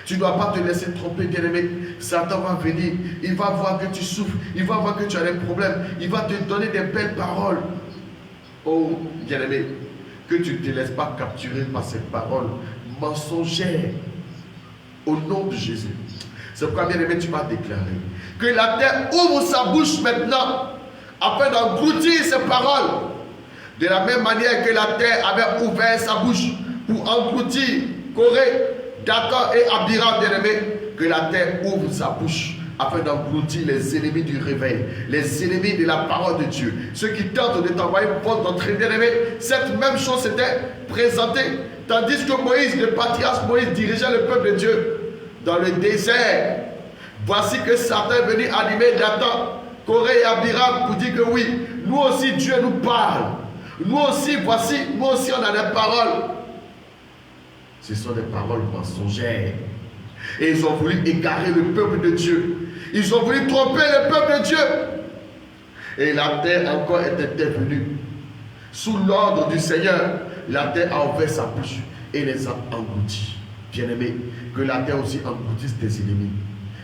S1: Tu ne dois pas te laisser tromper, bien aimé. Satan va venir, il va voir que tu souffres, il va voir que tu as des problèmes, il va te donner des belles paroles. Oh, bien aimé, que tu ne te laisses pas capturer par ces paroles mensongères. Au nom de Jésus. C'est pourquoi, bien aimé, tu vas déclarer que la terre ouvre sa bouche maintenant afin d'engloutir ces paroles. De la même manière que la terre avait ouvert sa bouche pour engloutir Corée, Dathan et Abiram, bien aimé, que la terre ouvre sa bouche afin d'engloutir les ennemis du réveil, les ennemis de la parole de Dieu, ceux qui tentent de t'envoyer une porte d'entrée, bien aimé. Cette même chose s'était présentée, tandis que Moïse, le patriarche Moïse, dirigeait le peuple de Dieu dans le désert. Voici que Satan est venu animer Dathan, Corée et Abiram pour dire que oui, nous aussi Dieu nous parle. Nous aussi, voici, nous aussi on a des paroles. Ce sont des paroles mensongères. Et ils ont voulu égarer le peuple de Dieu. Ils ont voulu tromper le peuple de Dieu. Et la terre encore est intervenue. Sous l'ordre du Seigneur, la terre a ouvert sa bouche et les a engloutis. Bien-aimé, que la terre aussi engloutisse tes ennemis.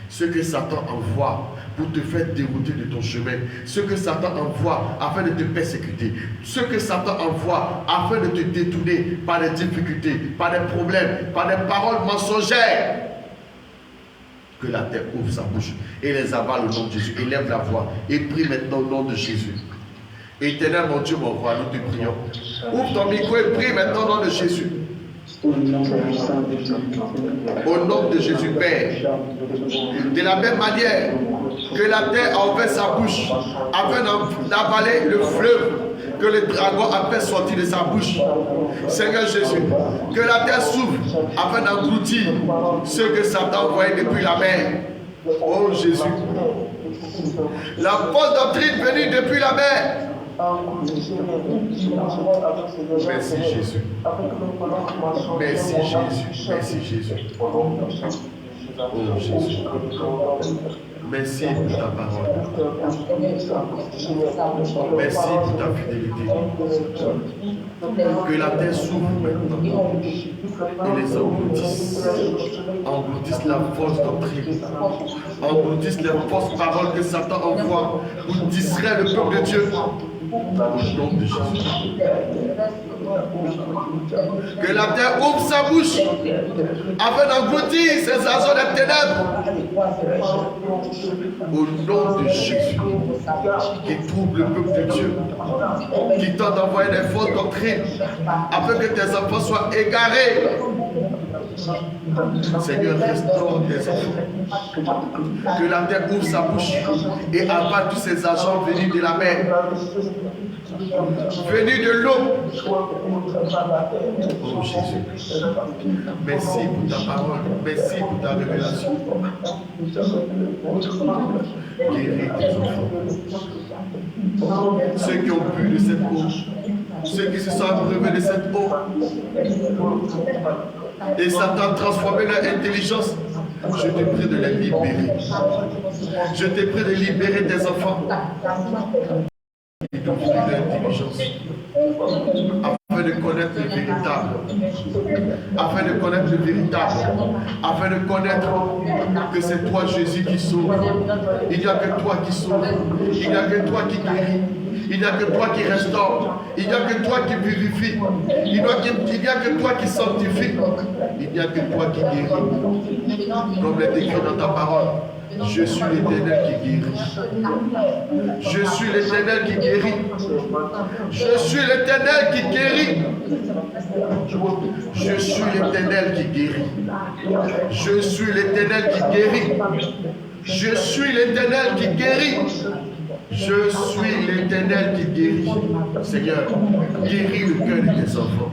S1: Ce que Satan envoie pour te faire dérouter de ton chemin, ce que Satan envoie afin de te persécuter, ce que Satan envoie afin de te détourner par des difficultés, par des problèmes, par des paroles mensongères. Que la terre ouvre sa bouche et les avale au nom de Jésus. Élève la voix et prie maintenant au nom de Jésus. Éternel mon Dieu, mon roi, nous te prions. Ouvre ton micro et prie maintenant au nom de Jésus. Au nom de Jésus, Père. De la même manière que la terre a ouvert sa bouche afin d'avaler le fleuve que le dragon a fait sortir de sa bouche. Seigneur Jésus, que la terre s'ouvre afin d'engloutir ce que Satan envoyé depuis la mer. Oh Jésus, la fausse doctrine venue depuis la mer. Merci Jésus. Merci Jésus. Merci Jésus. Oh Jésus. Merci pour ta parole. Merci pour ta fidélité. Que la terre s'ouvre maintenant et les engloutisse. Engloutisse la fausse doctrine. Engloutisse les fausses paroles que Satan envoie pour distraire le peuple de Dieu. Au nom de Jésus. Que la terre ouvre sa bouche afin d'engloutir ces agents des ténèbres. Au nom de Jésus, qui trouble le peuple de Dieu, qui tente d'envoyer des fausses doctrines afin que tes enfants soient égarés. Seigneur, restaure tes enfants. Que la terre ouvre sa bouche et avale tous ces agents venus de la mer, venus de l'eau. Oh Jésus, merci pour ta parole, merci pour ta révélation. Guéris tes enfants. Ceux qui ont bu de cette eau, ceux qui se sont abreuvés de cette eau, et Satan a transformé leur intelligence. Je te prie de les libérer. Je te prie de libérer tes enfants. Ils ont pris leur intelligence afin de connaître le véritable. Afin de connaître le véritable. Afin de connaître que c'est toi Jésus qui sauve. Il n'y a que toi qui sauve. Il n'y a que toi qui guéris. Il n'y a que toi qui restaure. Il n'y a que toi qui vérifie. Il n'y a que toi qui sanctifie. Il n'y a que toi qui guéris. Comme l'est écrit dans ta parole. Je suis l'Éternel qui guérit. Je suis l'Éternel qui guérit. Je suis l'Éternel qui guérit. Je suis l'Éternel qui guérit. Je suis l'Éternel qui guérit. Je suis l'Éternel qui guérit. Je suis l'Éternel qui guérit. Seigneur, guéris le cœur de tes enfants.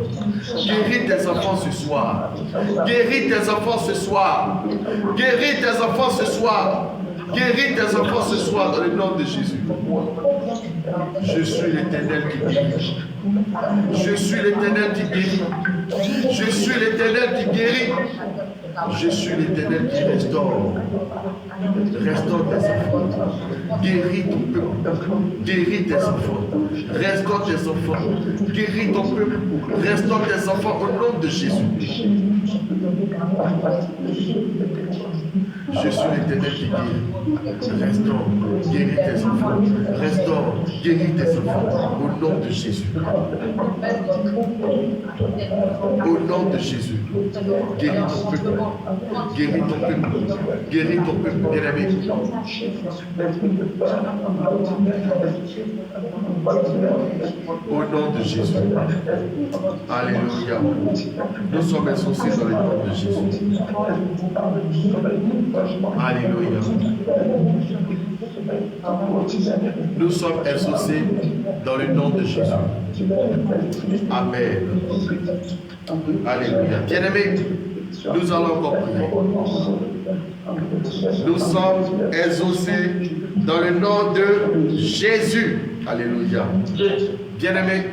S1: Guéris tes enfants ce soir. Guéris tes enfants ce soir. Guéris tes enfants ce soir. Guéris tes enfants ce soir dans le nom de Jésus. Je suis l'Éternel qui guérit. Je suis l'Éternel qui guérit. Je suis l'Éternel qui guérit. Je suis l'Éternel qui restaure. Restaure tes enfants. Guéris ton peuple. Guéris tes enfants. Restaure tes enfants. Guéris ton peuple. Restaure tes enfants au nom de Jésus. Je suis l'Éternel qui guérit. Restaure, guéris tes enfants. Restaure, guéris tes enfants. Au nom de Jésus. Au nom de Jésus. Guéris ton peuple. Guéris ton peuple. Guéris ton peuple, bien-aimé. Au nom de Jésus. Alléluia. Nous sommes associés dans le nom de Jésus. Alléluia. Nous sommes associés dans le nom de Jésus. Amen. Alléluia. Bien-aimés, nous allons encore prier. Nous sommes exaucés dans le nom de Jésus. Alléluia. Bien-aimés,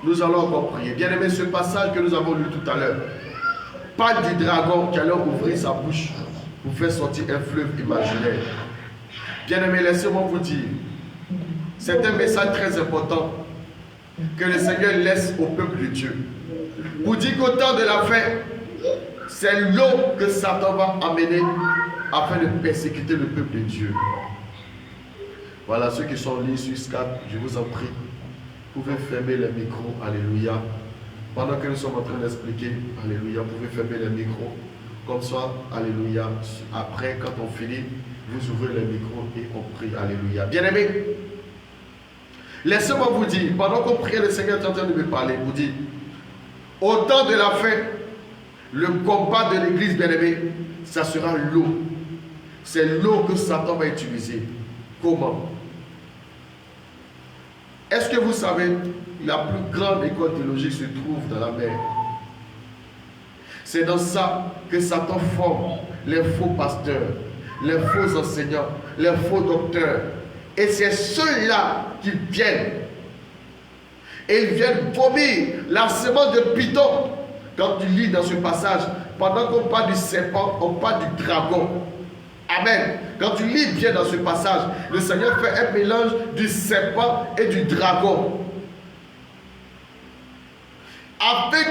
S1: nous allons encore prier. Bien-aimés, ce passage que nous avons lu tout à l'heure parle du dragon qui allait ouvrir sa bouche pour faire sortir un fleuve imaginaire. Bien-aimés, laissez-moi vous dire C'est un message très important que le Seigneur laisse au peuple de Dieu. Pour dire qu'au temps de la fin, c'est l'eau que Satan va amener afin de persécuter le peuple de Dieu. Voilà, ceux qui sont liés sur Skype, je vous en prie, vous pouvez fermer les micros, alléluia. Pendant que nous sommes en train d'expliquer, alléluia, vous pouvez fermer les micros. Comme ça, alléluia. Après, quand on finit, vous ouvrez les micros et on prie, alléluia. Bien-aimés, laissez-moi vous dire, pendant qu'on prie, le Seigneur est en train de me parler, vous dire, au temps de la fin, le combat de l'église, bien-aimé, ça sera l'eau. C'est l'eau que Satan va utiliser. Comment? Est-ce que vous savez, la plus grande école théologique se trouve dans la mer? C'est dans ça que Satan forme les faux pasteurs, les faux enseignants, les faux docteurs. Et c'est ceux-là qui viennent. Et ils viennent vomir la semence de python. Quand tu lis dans ce passage, pendant qu'on parle du serpent, on parle du dragon. Amen. Quand tu lis bien dans ce passage, le Seigneur fait un mélange du serpent et du dragon. Afin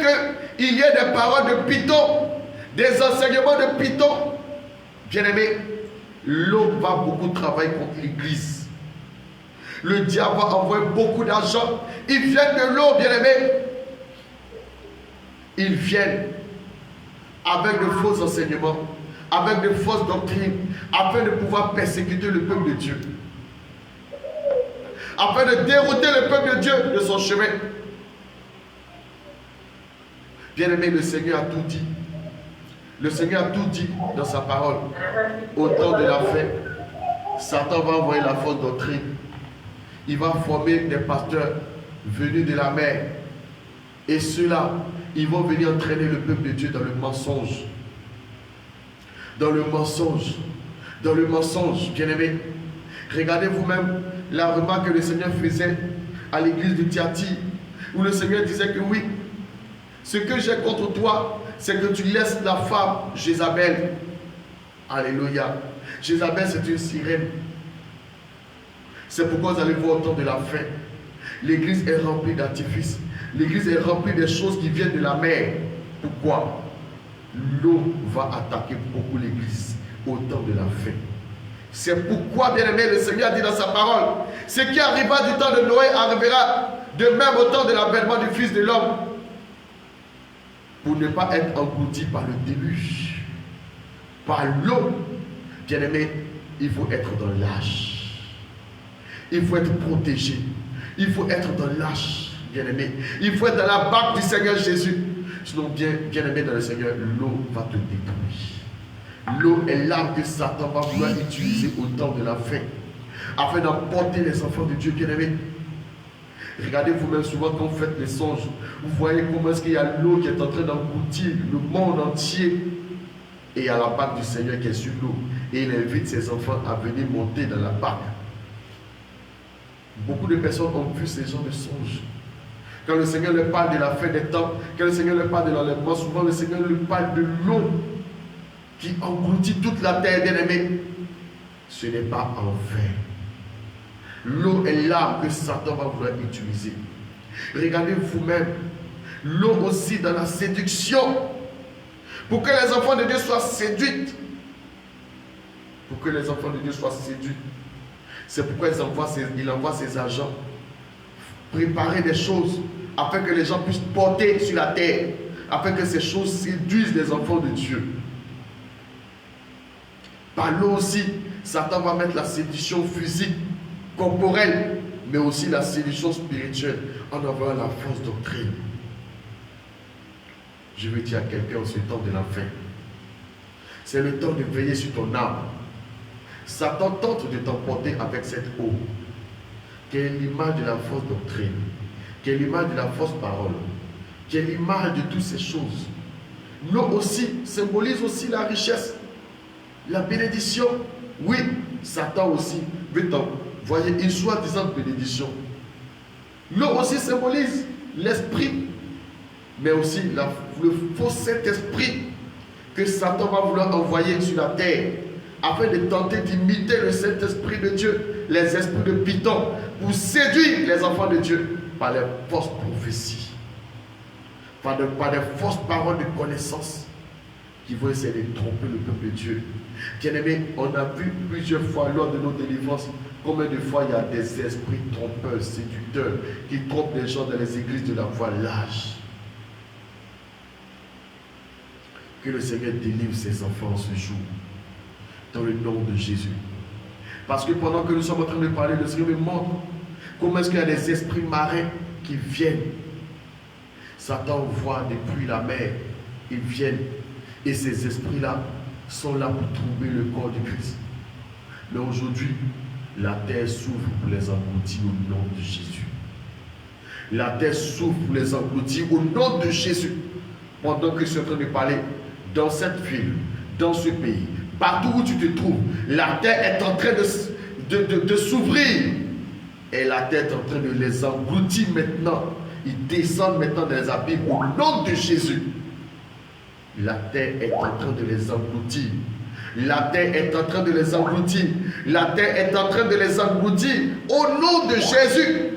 S1: qu'il y ait des paroles de python, des enseignements de python. Bien-aimé, l'eau va beaucoup travailler contre l'église. Le diable va envoyer beaucoup d'argent. Ils viennent de l'eau, bien-aimé. Ils viennent avec de faux enseignements, avec de fausses doctrines, afin de pouvoir persécuter le peuple de Dieu. Afin de dérouter le peuple de Dieu de son chemin. Bien-aimé, le Seigneur a tout dit. Le Seigneur a tout dit dans sa parole. Au temps de la fin, Satan va envoyer la fausse doctrine. Il va former des pasteurs venus de la mer. Et ceux-là, ils vont venir entraîner le peuple de Dieu dans le mensonge. Dans le mensonge. Dans le mensonge, bien-aimé. Regardez vous-même la remarque que le Seigneur faisait à l'église de Thyatire, où le Seigneur disait que oui, ce que j'ai contre toi, c'est que tu laisses la femme Jézabel. Alléluia. Jézabel, c'est une sirène. C'est pourquoi vous allez voir au temps de la fin. L'église est remplie d'artifices. L'église est remplie des choses qui viennent de la mer. Pourquoi? L'eau va attaquer beaucoup l'église au temps de la fin. C'est pourquoi, bien aimé, le Seigneur a dit dans sa parole, ce qui arriva du temps de Noé arrivera de même au temps de l'avènement du Fils de l'homme. Pour ne pas être englouti par le déluge, par l'eau. Bien aimé, il faut être dans l'âge. Il faut être protégé. Il faut être dans l'âge, bien aimé. Il faut être dans la barque du Seigneur Jésus. Sinon, bien aimé dans le Seigneur, l'eau va te détruire. L'eau est l'arme que Satan va vouloir utiliser au temps de la fin, afin d'emporter les enfants de Dieu, bien aimé. Regardez vous-même souvent quand vous faites les songes, vous voyez comment est-ce qu'il y a l'eau qui est en train d'engloutir le monde entier. Et il y a la barque du Seigneur qui est sur l'eau. Et il invite ses enfants à venir monter dans la barque. Beaucoup de personnes ont vu ces genres de songes. Quand le Seigneur leur parle de la fin des temps, quand le Seigneur leur parle de l'enlèvement, souvent le Seigneur leur parle de l'eau qui engloutit toute la terre, bien aimé. Ce n'est pas en vain. L'eau est l'arme que Satan va vouloir utiliser. Regardez vous-même. L'eau aussi dans la séduction. Pour que les enfants de Dieu soient séduits. Pour que les enfants de Dieu soient séduits. C'est pourquoi il envoie ses agents préparer des choses afin que les gens puissent porter sur la terre. Afin que ces choses séduisent les enfants de Dieu. Par l'eau aussi, Satan va mettre la séduction physique, corporelle, mais aussi la séduction spirituelle en envoyant la fausse doctrine. Je veux dire à quelqu'un en ce temps de la fin, c'est le temps de veiller sur ton âme. Satan tente de t'emporter avec cette eau, qui est l'image de la fausse doctrine, qui est l'image de la fausse parole, qui est l'image de toutes ces choses. L'eau aussi symbolise aussi la richesse, la bénédiction. Oui, Satan aussi veut t'envoyer une soi-disant bénédiction. L'eau aussi symbolise l'esprit, mais aussi le faux Saint-Esprit que Satan va vouloir envoyer sur la terre afin de tenter d'imiter le Saint-Esprit de Dieu, les esprits de Python pour séduire les enfants de Dieu par les fausses prophéties, par des fausses paroles de connaissance qui vont essayer de tromper le peuple de Dieu. Bien-aimés, on a vu plusieurs fois lors de nos délivrances combien de fois il y a des esprits trompeurs, séducteurs qui trompent les gens dans les églises de la foi lâche. Que le Seigneur délivre ses enfants ce jour, dans le nom de Jésus. Parce que pendant que nous sommes en train de parler, le Seigneur me montre comment est-ce qu'il y a des esprits marins qui viennent. Satan voit depuis la mer, ils viennent. Et ces esprits-là sont là pour troubler le corps du Christ. Mais aujourd'hui, la terre s'ouvre pour les engloutir au nom de Jésus. La terre s'ouvre pour les engloutir au nom de Jésus. Pendant que je suis en train de parler, dans cette ville, dans ce pays, partout où tu te trouves, la terre est en train de s'ouvrir. Et la terre est en train de les engloutir maintenant. Ils descendent maintenant dans les abîmes au nom de Jésus. La terre est en train de les engloutir. La terre est en train de les engloutir. La terre est en train de les engloutir au nom de Jésus.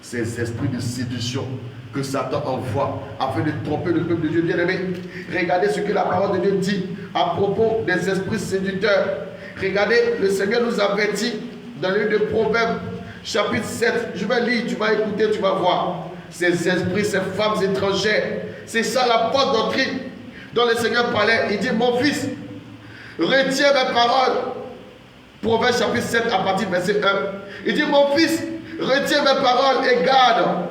S1: Ces esprits de séduction que Satan envoie afin de tromper le peuple de Dieu bien-aimé. Regardez ce que la parole de Dieu dit à propos des esprits séducteurs. Regardez, le Seigneur nous avertit dans le livre de Proverbes, chapitre 7. Je vais lire, tu vas écouter, tu vas voir. Ces esprits, ces femmes étrangères. C'est ça la fausse doctrine dont le Seigneur parlait. Il dit, mon fils, retiens mes paroles. Proverbes chapitre 7 à partir du verset 1. Il dit, mon fils, retiens mes paroles et garde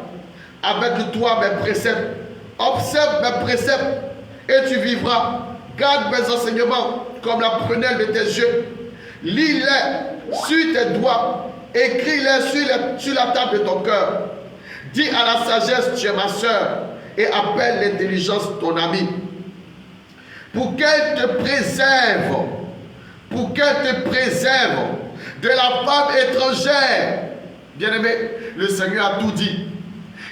S1: avec toi mes préceptes. Observe mes préceptes et tu vivras. Garde mes enseignements comme la prunelle de tes yeux. Lis-les sur tes doigts. Écris-les sur la table de ton cœur. Dis à la sagesse, tu es ma soeur, et appelle l'intelligence ton ami. Pour qu'elle te préserve, de la femme étrangère. Bien-aimé, le Seigneur a tout dit.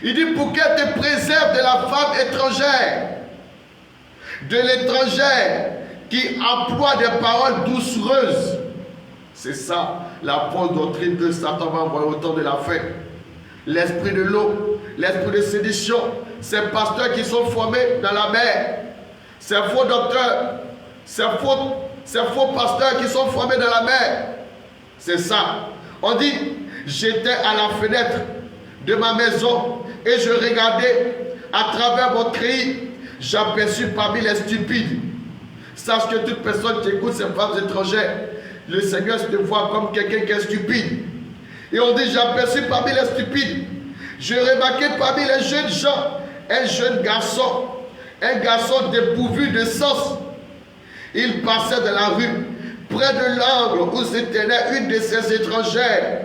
S1: Il dit pour qu'elle te préserve de la femme étrangère, de l'étrangère qui emploie des paroles doucereuses. C'est ça la fausse doctrine que Satan va envoyer au temps de la fin. L'esprit de l'eau, l'esprit de sédition, ces pasteurs qui sont formés dans la mer, ces faux docteurs, ces faux pasteurs qui sont formés dans la mer. C'est ça. On dit, j'étais à la fenêtre de ma maison et je regardais à travers mon treillis, j'aperçus parmi les stupides. Sache que toute personne qui écoute ces femmes étrangères, le Seigneur se voit comme quelqu'un qui est stupide. Et on dit, j'aperçus parmi les stupides. Je remarquais parmi les jeunes gens un jeune garçon, un garçon dépourvu de sens. Il passait dans la rue, près de l'angle où se tenait une de ces étrangères.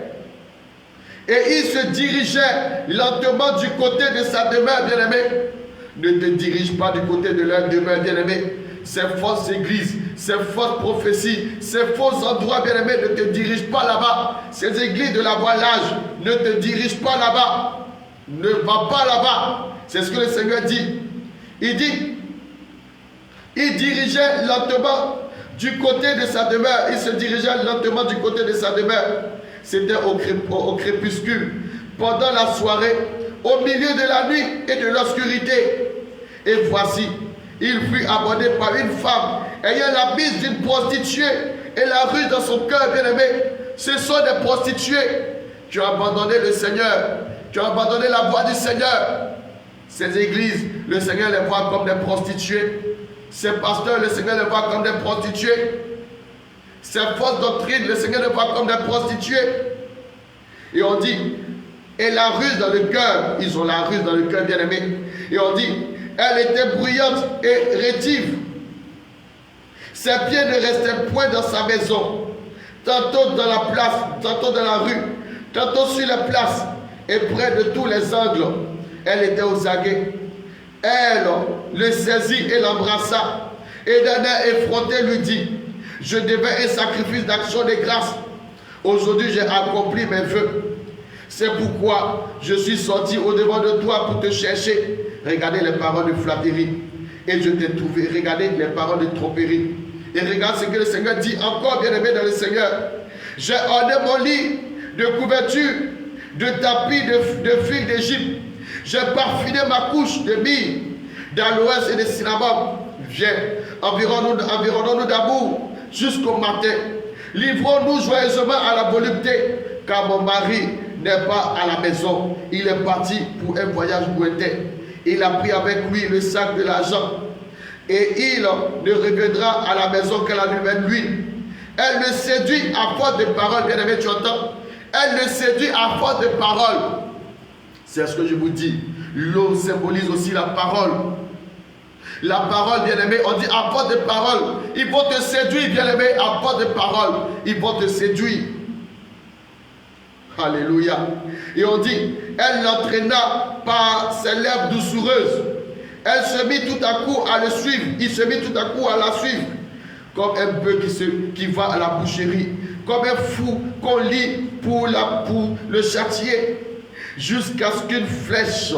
S1: Et il se dirigeait lentement du côté de sa demeure, bien-aimé. Ne te dirige pas du côté de leur demeure, bien-aimé. Ces fausses églises, ces fausses prophéties, ces faux endroits, bien-aimés, ne te dirigent pas là-bas. Ces églises de la voilage ne te dirigent pas là-bas. Ne va pas là-bas. C'est ce que le Seigneur dit. Il dit, il dirigeait lentement du côté de sa demeure. Il se dirigeait lentement du côté de sa demeure. C'était au crépuscule, pendant la soirée, au milieu de la nuit et de l'obscurité. Et voici, il fut abordé par une femme ayant la mise d'une prostituée et la ruse dans son cœur, bien-aimé. Ce sont des prostituées qui ont abandonné le Seigneur, qui ont abandonné la voie du Seigneur. Ces églises, le Seigneur les voit comme des prostituées. Ces pasteurs, le Seigneur les voit comme des prostituées. Ces fausses doctrines, le Seigneur les voit comme des prostituées. Et on dit, et la ruse dans le cœur, ils ont la ruse dans le cœur, bien-aimé. Et on dit, elle était bruyante et rétive. Ses pieds ne restaient point dans sa maison, tantôt dans la place, tantôt dans la rue, tantôt sur la place, et près de tous les angles. Elle était aux aguets. Elle le saisit et l'embrassa, et d'un air effronté lui dit, je devais un sacrifice d'action de grâce. Aujourd'hui, j'ai accompli mes vœux. C'est pourquoi je suis sorti au-devant de toi pour te chercher. Regardez les paroles de flatterie. Et je t'ai trouvé. Regardez les paroles de tromperie. Et regarde ce que le Seigneur dit encore, bien-aimé dans le Seigneur. J'ai orné mon lit de couverture, de tapis, de fil d'Égypte. J'ai parfumé ma couche de myrrhe, d'aloès et de cinnamon. Viens, environnons-nous d'amour jusqu'au matin. Livrons-nous joyeusement à la volupté, car mon mari n'est pas à la maison. Il est parti pour un voyage lointain. Il a pris avec lui le sac de l'argent. Et il ne reviendra à la maison qu'à la nouvelle nuit. Elle le séduit à force de paroles. Bien aimé, tu entends? Elle le séduit à force de paroles. C'est ce que je vous dis. L'eau symbolise aussi la parole. La parole, bien aimé, on dit à force de paroles. Ils vont te séduire, bien aimé, à force de paroles. Ils vont te séduire. Alléluia. Et on dit, elle l'entraîna par ses lèvres doucereuses. Elle se mit tout à coup à le suivre. Il se mit tout à coup à la suivre. Comme un bœuf qui va à la boucherie. Comme un fou qu'on lit pour le châtier. Jusqu'à ce qu'une flèche,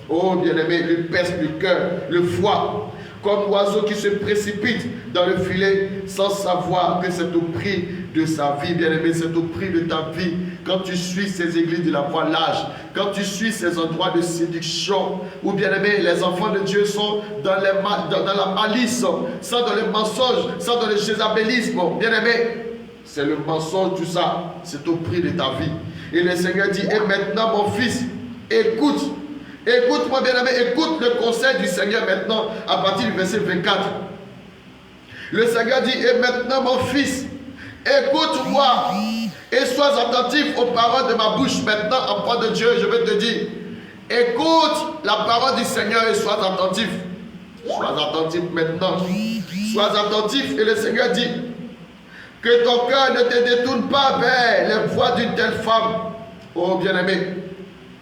S1: oh bien-aimé, lui perce le cœur, le foie. Comme l'oiseau qui se précipite dans le filet sans savoir que c'est au prix de sa vie, bien-aimé, c'est au prix de ta vie. Quand tu suis ces églises de la voie large, quand tu suis ces endroits de séduction, où bien-aimé, les enfants de Dieu sont dans la malice, sont dans le mensonge, sont dans le jézabélisme, bien-aimé, c'est le mensonge, tout ça, c'est au prix de ta vie. Et le Seigneur dit, et maintenant mon fils, écoute. Écoute-moi bien-aimé, écoute le conseil du Seigneur maintenant à partir du verset 24. Le Seigneur dit, et maintenant mon fils, écoute-moi et sois attentif aux paroles de ma bouche. Maintenant, enfant de Dieu, je vais te dire, écoute la parole du Seigneur et sois attentif. Sois attentif maintenant. Sois attentif. Et le Seigneur dit, que ton cœur ne te détourne pas vers les voies d'une telle femme. Oh bien-aimé,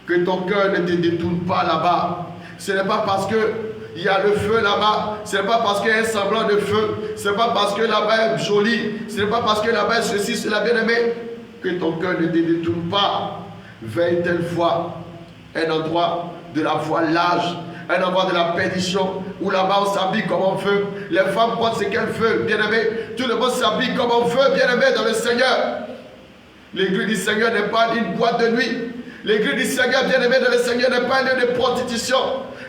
S1: que ton cœur ne te détourne pas là-bas. Ce n'est pas parce qu'il y a le feu là-bas. Ce n'est pas parce qu'il y a un semblant de feu. Ce n'est pas parce que là-bas est joli. Ce n'est pas parce que là-bas est ceci, cela, bien-aimé. Que ton cœur ne te détourne pas vers une telle voie. Un endroit de la voie large. Un endroit de la perdition. Où là-bas on s'habille comme on veut. Les femmes portent ce qu'elles veulent, bien-aimé. Tout le monde s'habille comme on veut, bien-aimé, dans le Seigneur. L'église du Seigneur n'est pas une boîte de nuit. L'église du Seigneur, bien-aimé dans le Seigneur, n'est pas un lieu de prostitution.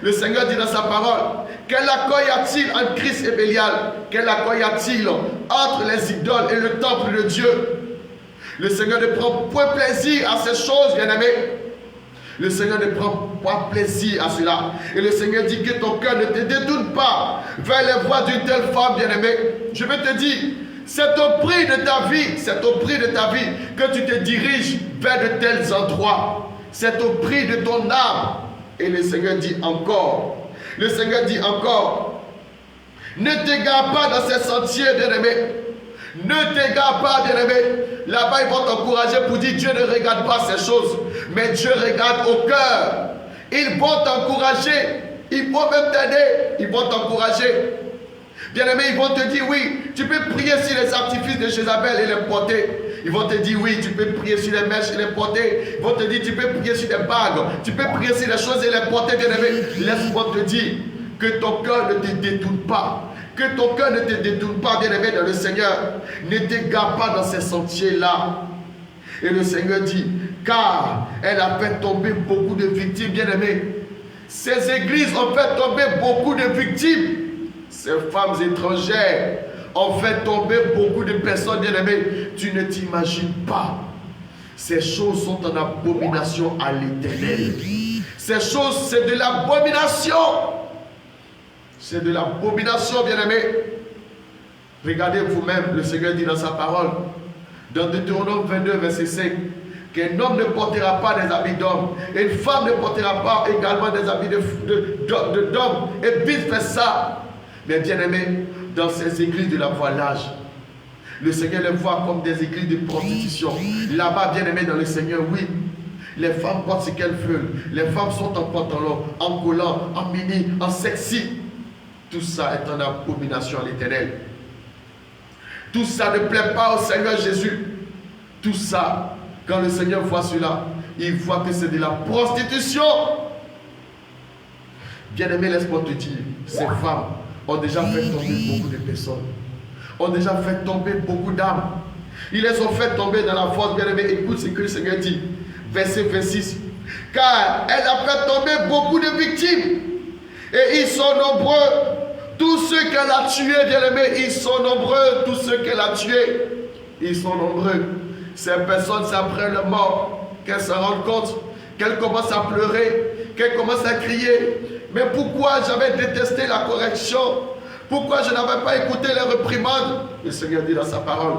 S1: Le Seigneur dit dans sa parole, quel accord y a-t-il entre Christ et Bélial? Quel accord y a-t-il entre les idoles et le temple de Dieu? Le Seigneur ne prend point plaisir à ces choses, bien-aimé. Le Seigneur ne prend pas plaisir à cela. Et le Seigneur dit que ton cœur ne te détourne pas vers les voies d'une telle femme, bien-aimé. Je vais te dire, c'est au prix de ta vie, c'est au prix de ta vie que tu te diriges vers de tels endroits. C'est au prix de ton âme. Et le Seigneur dit encore, le Seigneur dit encore, ne t'égare pas dans ces sentiers, bien-aimé. Ne t'égare pas, bien-aimé. Là-bas, ils vont t'encourager pour dire, Dieu ne regarde pas ces choses, mais Dieu regarde au cœur. Ils vont t'encourager, ils vont même t'aider, ils vont t'encourager. Bien-aimé, ils vont te dire, oui, tu peux prier sur les artifices de Jézabel et les porter. Ils vont te dire, oui, tu peux prier sur les mèches et les porter. Ils vont te dire, tu peux prier sur des bagues. Tu peux prier sur les choses et les porter, bien-aimé. Laisse-moi te dire que ton cœur ne te détourne pas. Que ton cœur ne te détourne pas, bien-aimé, dans le Seigneur. Ne t'égare pas dans ces sentiers-là. Et le Seigneur dit, car elle a fait tomber beaucoup de victimes, bien-aimé. Ces églises ont fait tomber beaucoup de victimes. Ces femmes étrangères ont fait tomber beaucoup de personnes, bien-aimées. Tu ne t'imagines pas. Ces choses sont en abomination à l'Éternel. Ces choses, c'est de l'abomination. C'est de l'abomination, bien-aimés. Regardez vous-même, le Seigneur dit dans sa parole, dans Deutéronome 22, verset 5, qu'un homme ne portera pas des habits d'homme, et une femme ne portera pas également des habits d'homme, et vice-versa. Mais bien-aimés, dans ces églises de la voie large, le Seigneur les voit comme des églises de prostitution. Là-bas, bien-aimés dans le Seigneur, oui, les femmes portent ce qu'elles veulent. Les femmes sont en pantalon, en collant, en mini, en sexy. Tout ça est en abomination à l'Éternel. Tout ça ne plaît pas au Seigneur Jésus. Tout ça, quand le Seigneur voit cela, il voit que c'est de la prostitution. Bien-aimé, laisse-moi te dire, ces femmes ont déjà fait tomber beaucoup de personnes, ont déjà fait tomber beaucoup d'âmes. Ils les ont fait tomber dans la fosse, bien aimé. Écoute ce que le Seigneur dit. Verset 26. Car elle a fait tomber beaucoup de victimes. Et ils sont nombreux. Tous ceux qu'elle a tués, bien aimé, ils sont nombreux. Tous ceux qu'elle a tués, ils sont nombreux. Ces personnes, c'est après le mort qu'elles se rendent compte, qu'elles commencent à pleurer, qu'elles commencent à crier. Mais pourquoi j'avais détesté la correction? Pourquoi je n'avais pas écouté les reprimandes? Le Seigneur dit dans sa parole,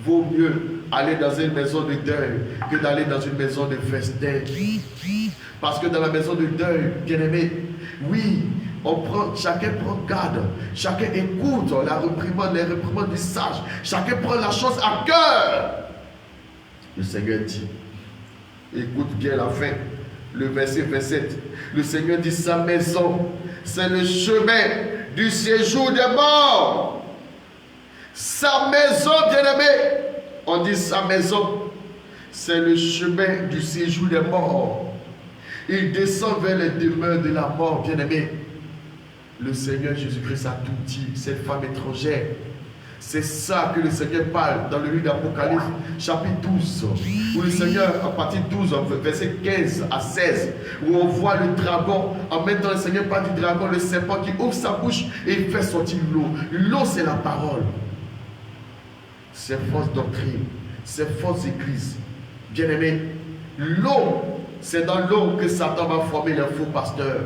S1: vaut mieux aller dans une maison de deuil que d'aller dans une maison de festin. Parce que dans la maison de deuil, bien aimé, oui, chacun prend garde, chacun écoute la reprimande, les reprimandes du sage, chacun prend la chose à cœur. Le Seigneur dit, écoute bien la fin, le verset 27, le Seigneur dit, sa maison, c'est le chemin du séjour des morts. Sa maison, bien-aimé, on dit sa maison, c'est le chemin du séjour des morts. Il descend vers les demeures de la mort, bien-aimé. Le Seigneur Jésus-Christ a tout dit, cette femme étrangère. C'est ça que le Seigneur parle dans le livre d'Apocalypse, chapitre 12, où le Seigneur, à partir de 12, verset 15 à 16, où on voit le dragon, en même temps le Seigneur parle du dragon, le serpent qui ouvre sa bouche et il fait sortir l'eau. L'eau, c'est la parole. C'est fausse doctrine, c'est fausse église. Bien-aimé, l'eau, c'est dans l'eau que Satan va former les faux pasteurs.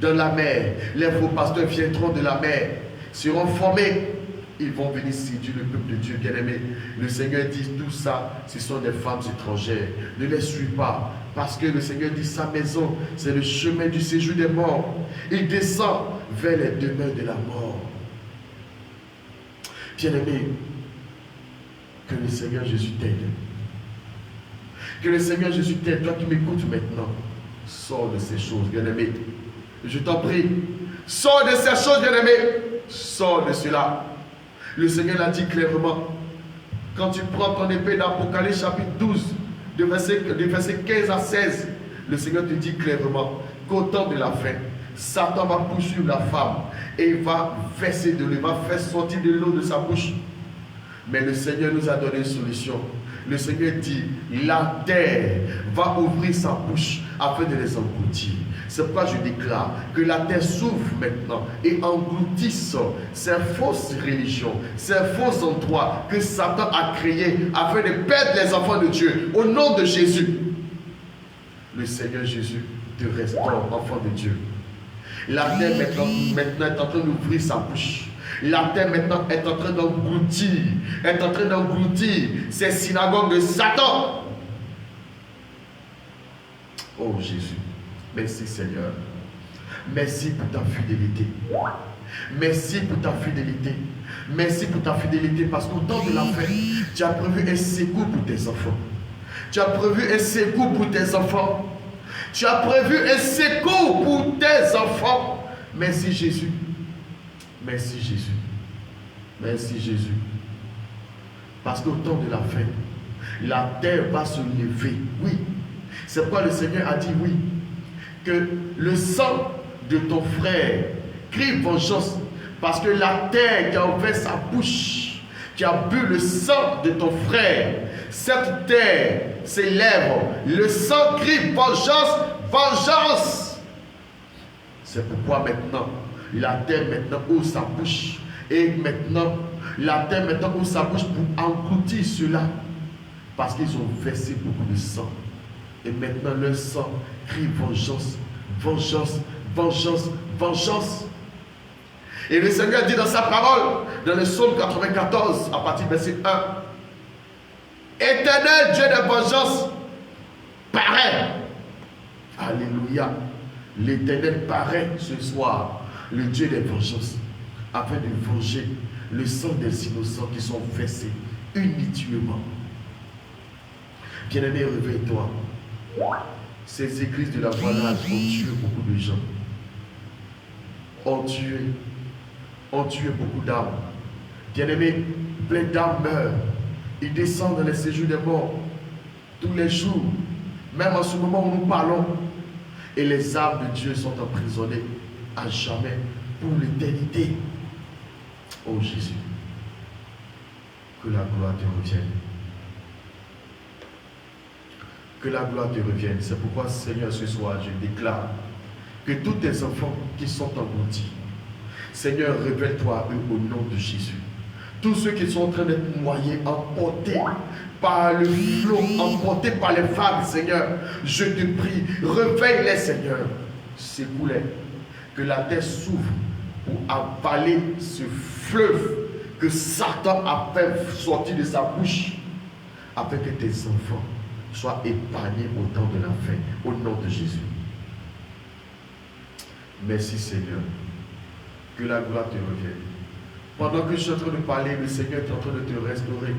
S1: Dans la mer, les faux pasteurs viendront de la mer, seront formés. Ils vont venir séduire le peuple de Dieu, bien-aimé. Le Seigneur dit tout ça, ce sont des femmes étrangères. Ne les suis pas. Parce que le Seigneur dit sa maison, c'est le chemin du séjour des morts. Il descend vers les demeures de la mort. Bien-aimé, que le Seigneur Jésus t'aide. Que le Seigneur Jésus t'aide. Toi qui m'écoutes maintenant, sors de ces choses, bien-aimé. Je t'en prie, sors de ces choses, bien-aimé. Sors de cela. Le Seigneur l'a dit clairement. Quand tu prends ton épée d'Apocalypse chapitre 12, de verset 15 à 16, le Seigneur te dit clairement qu'au temps de la fin, Satan va poursuivre la femme et il va verser de l'eau, il va faire sortir de l'eau de sa bouche. Mais le Seigneur nous a donné une solution. Le Seigneur dit, la terre va ouvrir sa bouche afin de les engloutir. C'est pourquoi je déclare que la terre s'ouvre maintenant et engloutisse ces fausses religions, ces faux endroits que Satan a créés afin de perdre les enfants de Dieu. Au nom de Jésus, le Seigneur Jésus te restaure, enfant de Dieu. La terre maintenant est en train d'ouvrir sa bouche. La terre maintenant est en train d'engloutir, ces synagogues de Satan. Oh Jésus, merci Seigneur. Merci pour ta fidélité. Merci pour ta fidélité. Merci pour ta fidélité parce qu'au temps de la fin, tu as prévu un secours pour tes enfants. Tu as prévu un secours pour tes enfants. Tu as prévu un secours pour tes enfants. Merci Jésus. Merci Jésus. Merci Jésus. Parce qu'au temps de la fin, la terre va se lever. Oui. C'est pourquoi le Seigneur a dit oui. Que le sang de ton frère crie vengeance. Parce que la terre qui a ouvert sa bouche, qui a bu le sang de ton frère, cette terre s'élève. Le sang crie vengeance, vengeance. C'est pourquoi maintenant, la terre maintenant ouvre sa bouche. Et maintenant, la terre maintenant ouvre sa bouche pour engloutir cela. Parce qu'ils ont versé beaucoup de sang. Et maintenant, leur sang crie vengeance, vengeance, vengeance, vengeance. Et le Seigneur dit dans sa parole, dans le psaume 94, à partir du verset 1, Éternel Dieu de vengeance, paraît. Alléluia. L'Éternel paraît ce soir, le Dieu des vengeances, afin de venger le sang des innocents qui sont versés inutilement. Bien-aimé, réveille-toi. Ces églises de la voilage ont tué beaucoup de gens. Ont tué beaucoup d'âmes. Bien-aimé, plein d'âmes meurent. Ils descendent dans les séjours des morts tous les jours, même en ce moment où nous parlons. Et les âmes de Dieu sont emprisonnées à jamais pour l'éternité. Oh Jésus. Que la gloire te revienne. Que la gloire te revienne. C'est pourquoi, Seigneur, ce soir, je déclare que tous tes enfants qui sont engloutis, Seigneur, révèle-toi à eux au nom de Jésus. Tous ceux qui sont en train d'être noyés, emportés par le flot, emportés par les vagues, Seigneur, je te prie, réveille-les, Seigneur. Secoue-les. Que la terre s'ouvre pour avaler ce fleuve que Satan a fait sortir de sa bouche, afin que tes enfants soient épargnés au temps de la fin, au nom de Jésus. Merci, Seigneur. Que la gloire te revienne. Pendant que je suis en train de parler, le Seigneur est en train de te restaurer.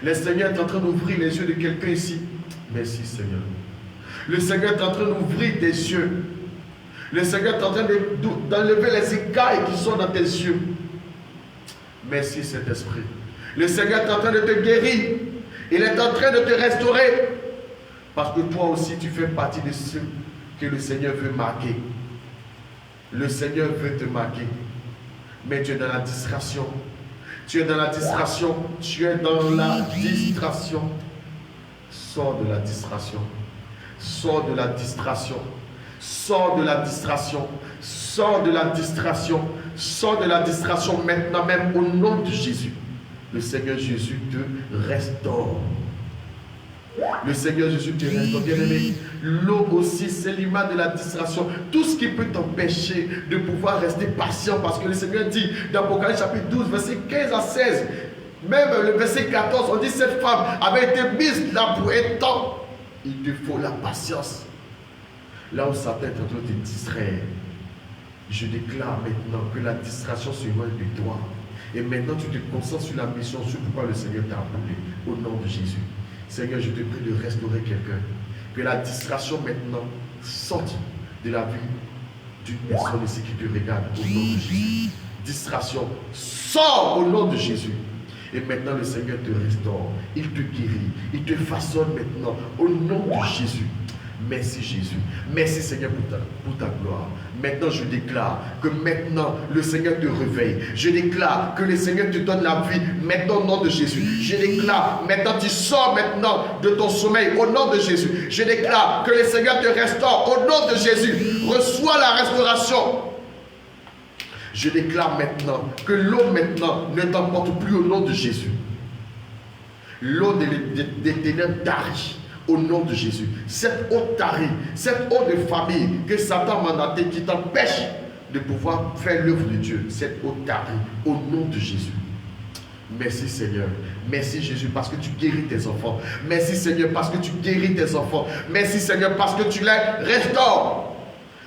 S1: Le Seigneur est en train d'ouvrir les yeux de quelqu'un ici. Merci, Seigneur. Le Seigneur est en train d'ouvrir tes yeux. Le Seigneur est en train d'enlever les écailles qui sont dans tes yeux. Merci, Saint-Esprit. Le Seigneur est en train de te guérir. Il est en train de te restaurer. Parce que toi aussi, tu fais partie de ceux que le Seigneur veut marquer. Le Seigneur veut te marquer. Mais tu es dans la distraction. Tu es dans la distraction. Tu es dans la distraction. Sors de la distraction. Sors de la distraction. Sors de la distraction. Sors de la distraction. Sors de la distraction maintenant même au nom de Jésus. Le Seigneur Jésus te restaure. Le Seigneur Jésus te restaure. Bien-aimé, l'eau aussi, c'est l'image de la distraction. Tout ce qui peut t'empêcher de pouvoir rester patient, parce que le Seigneur dit dans Apocalypse chapitre 12, verset 15 à 16, même le verset 14, on dit cette femme avait été mise là pour un temps. Il te faut la patience. Là où Satan est en train de te distraire, je déclare maintenant que la distraction se éloigne de toi. Et maintenant tu te concentres sur la mission, sur pourquoi le Seigneur t'a appelé, au nom de Jésus. Seigneur, je te prie de restaurer quelqu'un. Que la distraction maintenant sorte de la vie d'une personne ici qui te regarde au nom de Jésus. Distraction, sors au nom de Jésus. Et maintenant le Seigneur te restaure. Il te guérit. Il te façonne maintenant au nom de Jésus. Merci Jésus. Merci Seigneur pour ta gloire. Maintenant je déclare que maintenant le Seigneur te réveille. Je déclare que le Seigneur te donne la vie maintenant au nom de Jésus. Je déclare maintenant tu sors maintenant de ton sommeil au nom de Jésus. Je déclare que le Seigneur te restaure au nom de Jésus. Reçois la restauration. Je déclare maintenant que l'eau maintenant ne t'emporte plus au nom de Jésus. L'eau des ténèbres tarit. Au nom de Jésus, cette eau tarie, cette eau de famille que Satan m'a mandaté qui t'empêche de pouvoir faire l'œuvre de Dieu, cette eau tarie, au nom de Jésus. Merci Seigneur, merci Jésus parce que tu guéris tes enfants. Merci Seigneur parce que tu guéris tes enfants. Merci Seigneur parce que tu les restaures.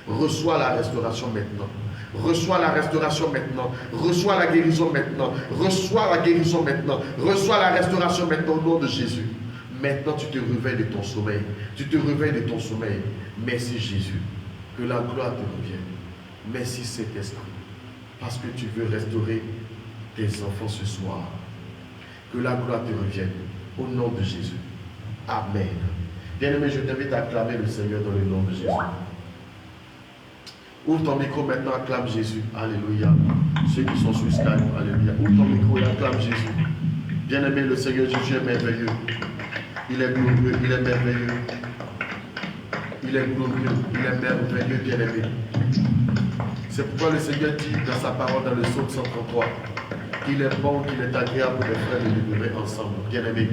S1: Reçois la restauration maintenant. Reçois la restauration maintenant. Reçois la guérison maintenant. Reçois la guérison maintenant. Reçois la restauration maintenant au nom de Jésus. Maintenant, tu te réveilles de ton sommeil. Tu te réveilles de ton sommeil. Merci Jésus. Que la gloire te revienne. Merci Saint-Esprit. Parce que tu veux restaurer tes enfants ce soir. Que la gloire te revienne. Au nom de Jésus. Amen. Bien-aimé, je t'invite à acclamer le Seigneur dans le nom de Jésus. Ouvre ton micro maintenant, acclame Jésus. Alléluia. Ceux qui sont sur Skype, alléluia. Ouvre ton micro et acclame Jésus. Bien-aimé, le Seigneur Jésus est merveilleux. Il est glorieux, il est merveilleux. Il est glorieux, il est merveilleux, bien-aimé. C'est pourquoi le Seigneur dit dans sa parole dans le psaume 133 qu'il est bon, qu'il est agréable pour les frères de demeurer ensemble. Bien-aimé,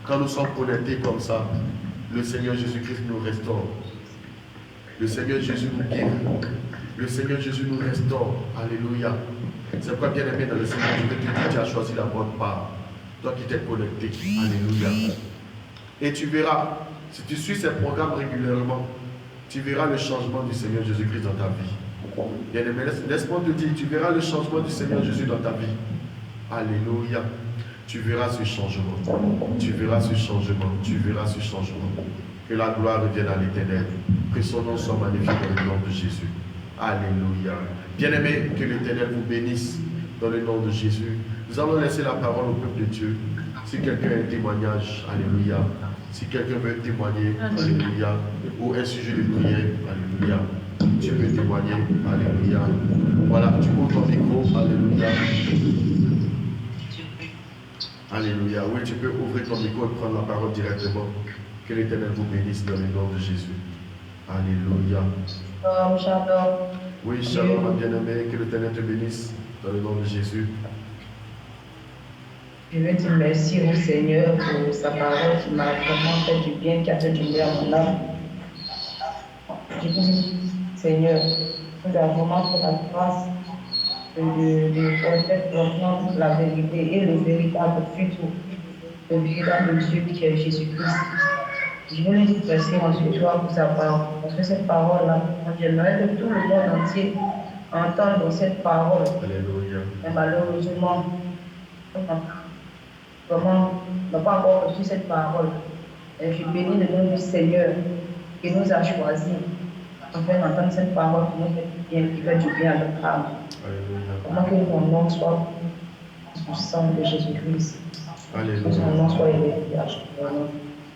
S1: quand nous sommes connectés comme ça, le Seigneur Jésus-Christ nous restaure. Le Seigneur Jésus nous guérit. Le Seigneur Jésus nous restaure. Alléluia. C'est pourquoi, bien-aimé, dans le Seigneur, je vais te dire, tu as choisi la bonne part. Toi qui t'es connecté. Alléluia. Et tu verras, si tu suis ces programmes régulièrement, tu verras le changement du Seigneur Jésus-Christ dans ta vie. Bien-aimé, laisse-moi te dire, tu verras le changement du Seigneur Jésus dans ta vie. Alléluia. Tu verras ce changement. Tu verras ce changement. Tu verras ce changement. Que la gloire revienne à l'Éternel. Que son nom soit magnifié dans le nom de Jésus. Alléluia. Bien-aimé, que l'Éternel vous bénisse dans le nom de Jésus. Nous allons laisser la parole au peuple de Dieu. Si quelqu'un a un témoignage, alléluia. Si quelqu'un veut témoigner, alléluia. Ou un sujet de prière, alléluia. Tu peux témoigner, alléluia. Voilà, tu ouvres ton micro, alléluia. Alléluia. Oui, tu peux ouvrir ton micro et prendre la parole directement. Que l'Éternel vous bénisse dans le nom de Jésus. Alléluia.
S2: Shalom.
S1: Oui, shalom, ma bien-aimée. Que l'Éternel te bénisse dans le nom de Jésus.
S2: Je veux dire merci au Seigneur pour sa parole qui m'a vraiment fait du bien, qui a fait du bien à mon âme. Je vous dis, Seigneur, nous avons vraiment fait la grâce de connaître vraiment la vérité et le véritable futur, le véritable Dieu qui est Jésus-Christ. Je veux lui dire merci en ce soir pour sa parole, parce que cette parole-là, j'aimerais que tout le monde entier entende cette parole.
S1: Alléluia.
S2: Mais malheureusement, vraiment, n'a pas encore reçu cette parole. Et je bénis le nom du Seigneur qui nous a choisis afin d'entendre cette parole qui nous fait du bien, qui fait du bien à notre âme. Comment que mon nom soit sous sang de Jésus-Christ. Que son nom soit élevé.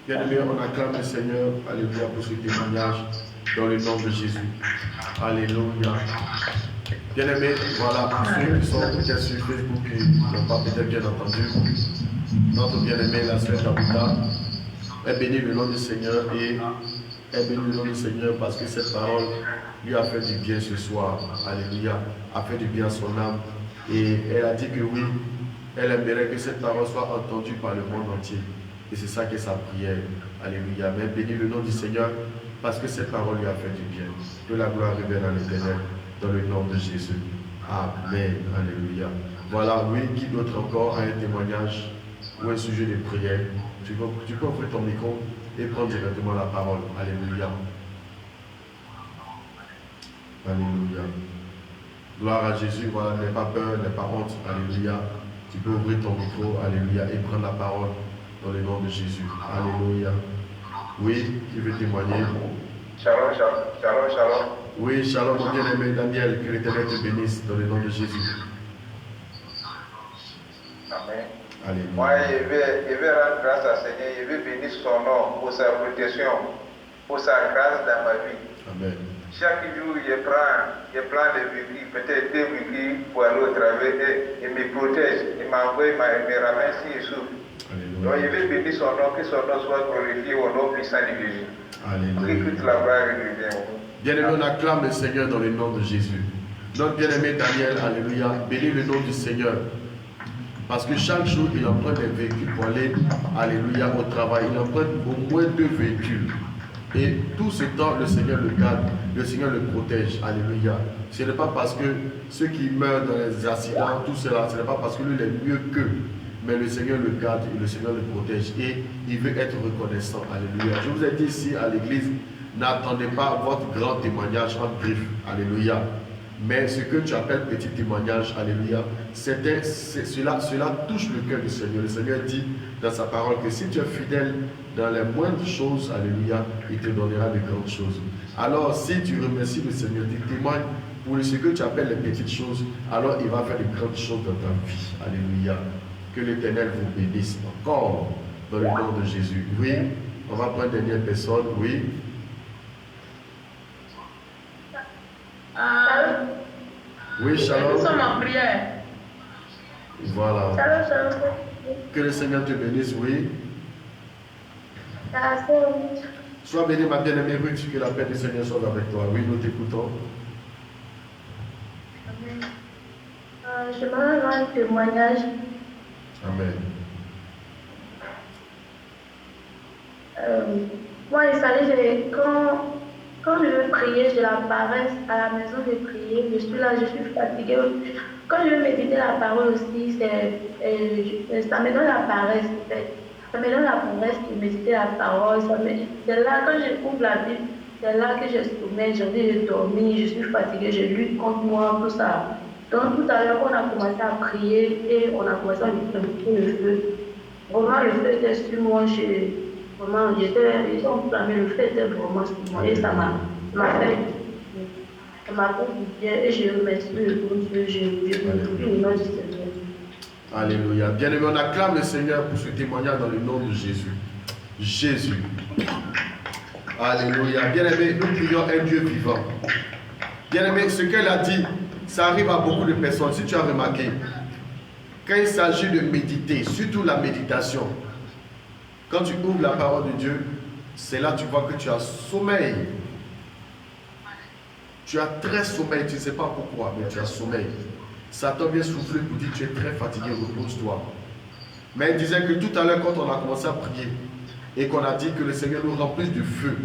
S1: Bien-aimés, on acclame le Seigneur, alléluia, pour ce témoignage dans le nom de Jésus. Alléluia. Bien-aimés, voilà, pour ceux qui sont peut-être sur Facebook et qui n'ont pas peut-être bien entendu, notre bien-aimé, la sœur Tabitha, est béni le nom du Seigneur et est béni le nom du Seigneur parce que cette parole lui a fait du bien ce soir. Alléluia. A fait du bien à son âme. Et elle a dit que oui, elle aimerait que cette parole soit entendue par le monde entier. Et c'est ça qu'est sa prière. Alléluia. Mais bénis le nom du Seigneur parce que cette parole lui a fait du bien. Que la gloire revienne à l'Éternel dans le nom de Jésus. Amen. Alléluia. Voilà, oui, qui d'autre encore a un témoignage ou un sujet de prière? Tu peux ouvrir ton micro et prendre directement la parole. Alléluia. Alléluia. Gloire à Jésus. Voilà, n'aie pas peur, n'aie pas honte. Alléluia. Tu peux ouvrir ton micro. Alléluia. Et prendre la parole. Dans le nom de Jésus. Alléluia. Oui, qui veut témoigner?
S3: Shalom, shalom, shalom.
S1: Oui, shalom, mon bien-aimé Daniel, que l'Éternel te bénisse dans le nom de Jésus.
S3: Amen.
S1: Alléluia.
S3: Moi, je vais rendre grâce à Seigneur, je vais bénir son nom pour sa protection, pour sa grâce dans ma vie.
S1: Amen.
S3: Chaque jour, je prends des véhicules, peut-être 2 véhicules pour aller au travail et il me protège, il m'envoie, il me ramène si il souffre. Donc, je vais bénir son nom, que son nom soit glorifié au nom puissant de Jésus.
S1: Alléluia.
S3: Que toute la gloire revienne.
S1: Bien-aimé, on acclame le Seigneur dans le nom de Jésus. Notre bien-aimé Daniel, alléluia, bénis le nom du Seigneur. Parce que chaque jour, il emprunte des véhicules pour aller, alléluia, au travail. Il emprunte au moins 2 véhicules. Et tout ce temps, le Seigneur le garde, le Seigneur le protège. Alléluia. Ce n'est pas parce que ceux qui meurent dans les accidents, tout cela, ce n'est pas parce que lui il est mieux qu'eux. Mais le Seigneur le garde et le Seigneur le protège. Et il veut être reconnaissant. Alléluia. Je vous ai dit ici à l'église, n'attendez pas votre grand témoignage en griffe. Alléluia. Mais ce que tu appelles petit témoignage, alléluia, cela touche le cœur du Seigneur. Le Seigneur dit dans sa parole que si tu es fidèle dans les moindres choses, alléluia, il te donnera de grandes choses. Alors si tu remercies le Seigneur, tu témoignes pour ce que tu appelles les petites choses, alors il va faire de grandes choses dans ta vie. Alléluia. Que l'Éternel vous bénisse encore dans le nom de Jésus. Oui, on va prendre une dernière personne. Oui. Oui, shalom.
S4: Nous sommes en prière.
S1: Voilà.
S4: Shalom, shalom.
S1: Que le Seigneur te bénisse, oui.
S4: Shalom.
S1: Sois béni, ma bien-aimée Ruth, que la paix du Seigneur soit avec toi. Oui, nous t'écoutons.
S4: Je me rends un témoignage.
S1: Amen.
S4: Moi, il s'agit quand je veux prier, j'ai la paresse à la maison de prier. Je suis là, je suis fatiguée. Quand je veux méditer la parole aussi, ça me donne la paresse. Ça me donne la paresse de méditer la parole. C'est là, quand je ouvre la Bible, c'est là que je sommeille, j'ai envie de dormir, je suis fatiguée, je lutte contre moi, tout ça. Donc tout à l'heure, on a commencé à prier et on a commencé à mettre le feu. Vraiment, le feu était sur moi. Vraiment, j'étais enflammée, le feu était vraiment sur moi. Et ça m'a fait du bien. Et je remercie le bon Dieu, je glorifie le nom du Seigneur.
S1: Alléluia. Bien-aimé, on acclame le Seigneur pour ce témoignage dans le nom de Jésus. Jésus. Alléluia. Bien-aimé, nous prions un Dieu vivant. Bien-aimé, ce qu'elle a dit, ça arrive à beaucoup de personnes. Si tu as remarqué, Quand il s'agit de méditer, surtout la méditation, quand tu ouvres la parole de Dieu, c'est là que tu vois que tu as sommeil. Tu as très sommeil, tu ne sais pas pourquoi, mais tu as sommeil. Satan vient souffler pour dire tu es très fatigué, repose-toi. Mais il disait que tout à l'heure, quand on a commencé à prier et qu'on a dit que le Seigneur nous remplisse de feu,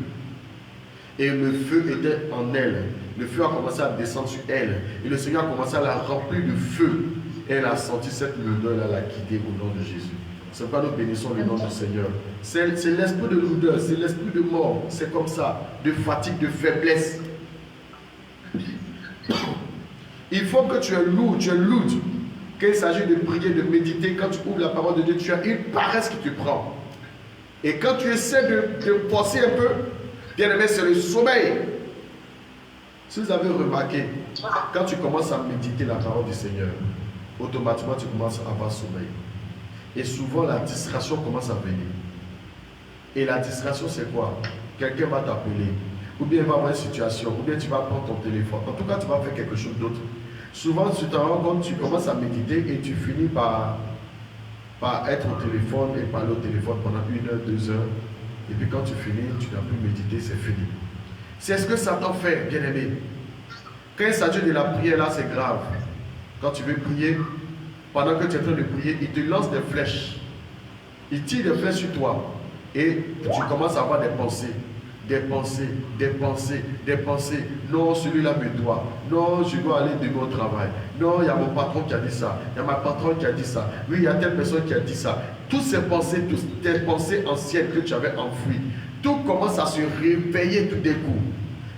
S1: et le feu était en elle, le feu a commencé à descendre sur elle, et le Seigneur a commencé à la remplir de feu, et elle a senti cette lourdeur, elle a quitté au nom de Jésus. C'est pourquoi nous bénissons le nom du Seigneur. C'est l'esprit de lourdeur, c'est l'esprit de mort, c'est comme ça, de fatigue, de faiblesse. Il faut que tu es lourd, Quand il s'agit de prier, de méditer, quand tu ouvres la parole de Dieu, tu as une paresse qui te prend. Et quand tu essaies de penser un peu, bien aimé, c'est le sommeil. Si vous avez remarqué, quand tu commences à méditer la parole du Seigneur, automatiquement tu commences à avoir sommeil. Et souvent la distraction commence à venir. Et la distraction c'est quoi? Quelqu'un va t'appeler, ou bien il va avoir une situation, ou bien tu vas prendre ton téléphone. En tout cas, tu vas faire quelque chose d'autre. Souvent, tu te rends compte, tu commences à méditer et tu finis par être au téléphone et parler au téléphone pendant 1 heure, 2 heures. Et puis quand tu finis, tu n'as plus médité, c'est fini. C'est ce que Satan fait, bien aimé. Quand il s'agit de la prière, là, c'est grave. Quand tu veux prier, pendant que tu es en train de prier, il te lance des flèches. Il tire des flèches sur toi. Et tu commences à avoir des pensées. Des pensées. Non, celui-là me doit. Non, je dois aller demain au travail. Non, il y a mon patron qui a dit ça. Il y a ma patronne qui a dit ça. Oui, il y a telle personne qui a dit ça. Toutes ces pensées, toutes tes pensées anciennes que tu avais enfouies, tout commence à se réveiller tout d'un coup.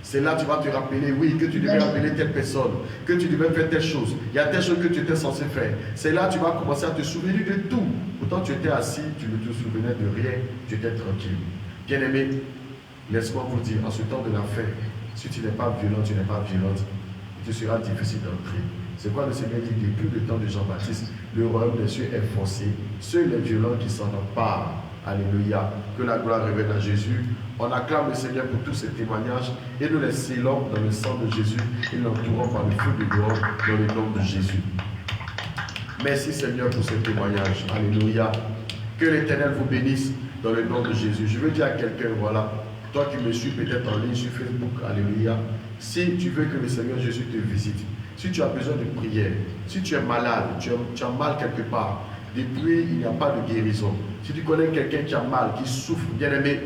S1: C'est là que tu vas te rappeler, oui, que tu devais appeler telle personne, que tu devais faire telle chose. Il y a telle chose que tu étais censé faire. C'est là que tu vas commencer à te souvenir de tout. Pourtant, tu étais assis, tu ne te souvenais de rien, tu étais tranquille. Bien aimé, laisse-moi vous dire, en ce temps de la fin, si tu n'es pas violent, tu n'es pas violente, il te sera difficile d'entrer. C'est quoi le Seigneur dit depuis le temps de Jean-Baptiste, le royaume des cieux est forcé. Seuls les violents qui s'en emparent. Alléluia. Que la gloire revienne à Jésus. On acclame le Seigneur pour tous ces témoignages et nous les scellons dans le sang de Jésus et l'entourons par le feu de gloire dans le nom de Jésus. Merci Seigneur pour ces témoignages. Alléluia. Que l'Éternel vous bénisse dans le nom de Jésus. Je veux dire à quelqu'un, voilà, toi qui me suis peut-être en ligne sur Facebook, alléluia, si tu veux que le Seigneur Jésus te visite, si tu as besoin de prière, si tu es malade, tu as mal quelque part, depuis il n'y a pas de guérison, si tu connais quelqu'un qui a mal, qui souffre, bien aimé,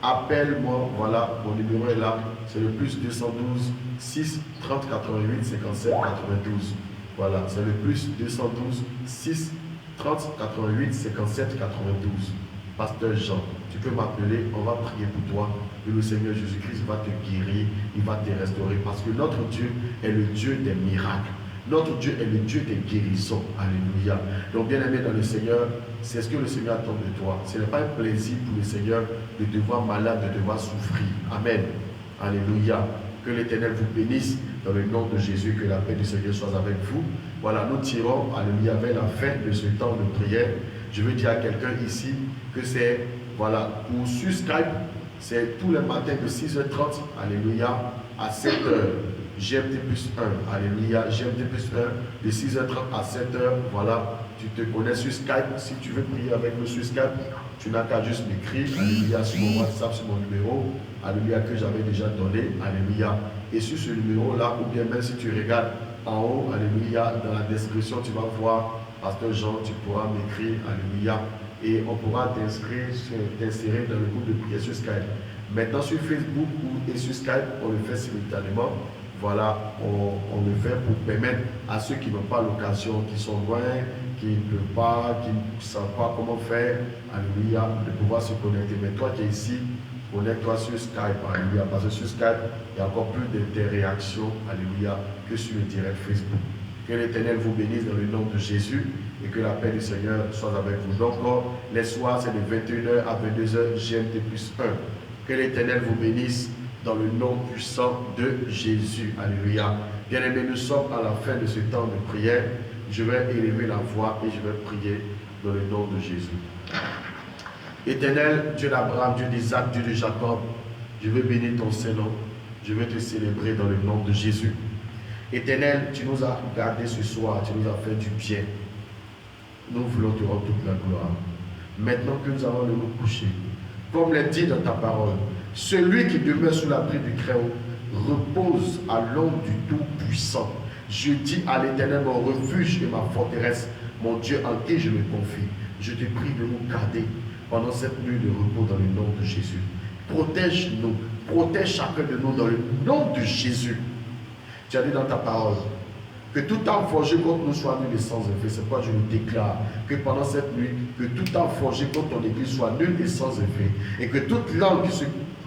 S1: appelle-moi, voilà, mon numéro est là, c'est le plus 212 6 30 88 57 92. Voilà, c'est le plus 212 6 30 88 57 92. Pasteur Jean, tu peux m'appeler, on va prier pour toi et le Seigneur Jésus-Christ va te guérir, il va te restaurer parce que notre Dieu est le Dieu des miracles. Notre Dieu est le Dieu des guérisons. Alléluia. Donc bien aimé dans le Seigneur, c'est ce que le Seigneur attend de toi. Ce n'est pas un plaisir pour le Seigneur de te voir malade, de te voir souffrir. Amen. Alléluia. Que l'Éternel vous bénisse dans le nom de Jésus, que la paix du Seigneur soit avec vous. Voilà, nous tirons, alléluia, vers la fin de ce temps de prière. Je veux dire à quelqu'un ici que c'est, voilà, pour sur Skype, c'est tous les matins de 6h30, alléluia, à 7h. GMT plus 1, alléluia, GMT plus 1, de 6h30 à 7h, voilà, tu te connais sur Skype. Si tu veux prier avec nous sur Skype, tu n'as qu'à juste m'écrire, alléluia, sur mon WhatsApp, sur mon numéro, alléluia, que j'avais déjà donné, alléluia. Et sur ce numéro-là, ou bien même si tu regardes en haut, alléluia, dans la description, tu vas voir Pasteur Jean, tu pourras m'écrire, alléluia, et on pourra t'insérer dans le groupe de prière sur Skype. Maintenant, sur Facebook et sur Skype, on le fait simultanément. Voilà, on le fait pour permettre à ceux qui n'ont pas l'occasion, qui sont loin, qui ne peuvent pas, qui ne savent pas comment faire, alléluia, de pouvoir se connecter. Mais toi qui es ici, connecte-toi sur Skype, alléluia, parce que sur Skype, il y a encore plus d'interactions, alléluia, que sur le direct Facebook. Que l'Éternel vous bénisse dans le nom de Jésus et que la paix du Seigneur soit avec vous. Donc, les soirs, c'est de 21h à 22h, GMT plus 1. Que l'Éternel vous bénisse dans le nom puissant de Jésus. Alléluia. Bien-aimés, nous sommes à la fin de ce temps de prière. Je vais élever la voix et je vais prier dans le nom de Jésus. Éternel, Dieu d'Abraham, Dieu d'Isaac, Dieu de Jacob, je veux bénir ton Saint-Nom. Je veux te célébrer dans le nom de Jésus. Éternel, tu nous as gardés ce soir, tu nous as fait du bien. nous voulons te rendre toute la gloire. Maintenant que nous allons nous coucher, comme l'est dit dans ta parole, celui qui demeure sous l'abri du Très-Haut repose à l'ombre du Tout-Puissant. Je dis à l'Éternel, mon refuge et ma forteresse, mon Dieu en qui je me confie. Je te prie de nous garder pendant cette nuit de repos dans le nom de Jésus. Protège-nous, protège chacun de nous dans le nom de Jésus. Tu as dit dans ta parole que tout arme forgé contre nous soit nul et sans effet. C'est pourquoi je le déclare que pendant cette nuit, que tout arme forgé contre ton église soit nul et sans effet. Et que toute langue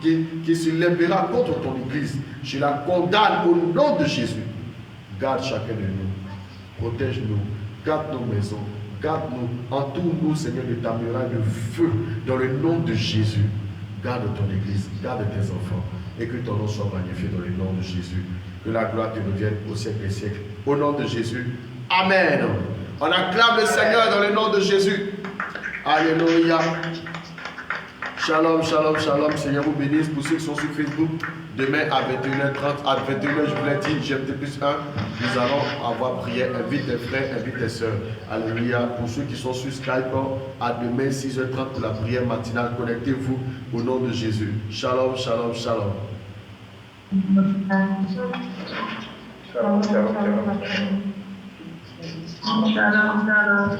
S1: qui se lèvera contre ton église, je la condamne au nom de Jésus. Garde chacun de nous, protège-nous, garde nos maisons, garde-nous, entoure-nous, Seigneur, de ta muraille de feu, dans le nom de Jésus. Garde ton église, garde tes enfants, et que ton nom soit magnifié dans le nom de Jésus. Que la gloire te revienne au siècle des siècles. Au nom de Jésus. Amen. On acclame le Seigneur dans le nom de Jésus. Alléluia. Shalom, shalom, shalom. Seigneur vous bénisse. Pour ceux qui sont sur Facebook, demain à 21h30, à 21h, je vous l'ai dit, GMT+1, nous allons avoir prière. Invite tes frères, invite tes soeurs. Alléluia. Pour ceux qui sont sur Skype, à demain 6h30 pour la prière matinale. Connectez-vous au nom de Jésus. Shalom, shalom, shalom.
S3: Shalom, shalom, shalom.
S4: Shalom, shalom.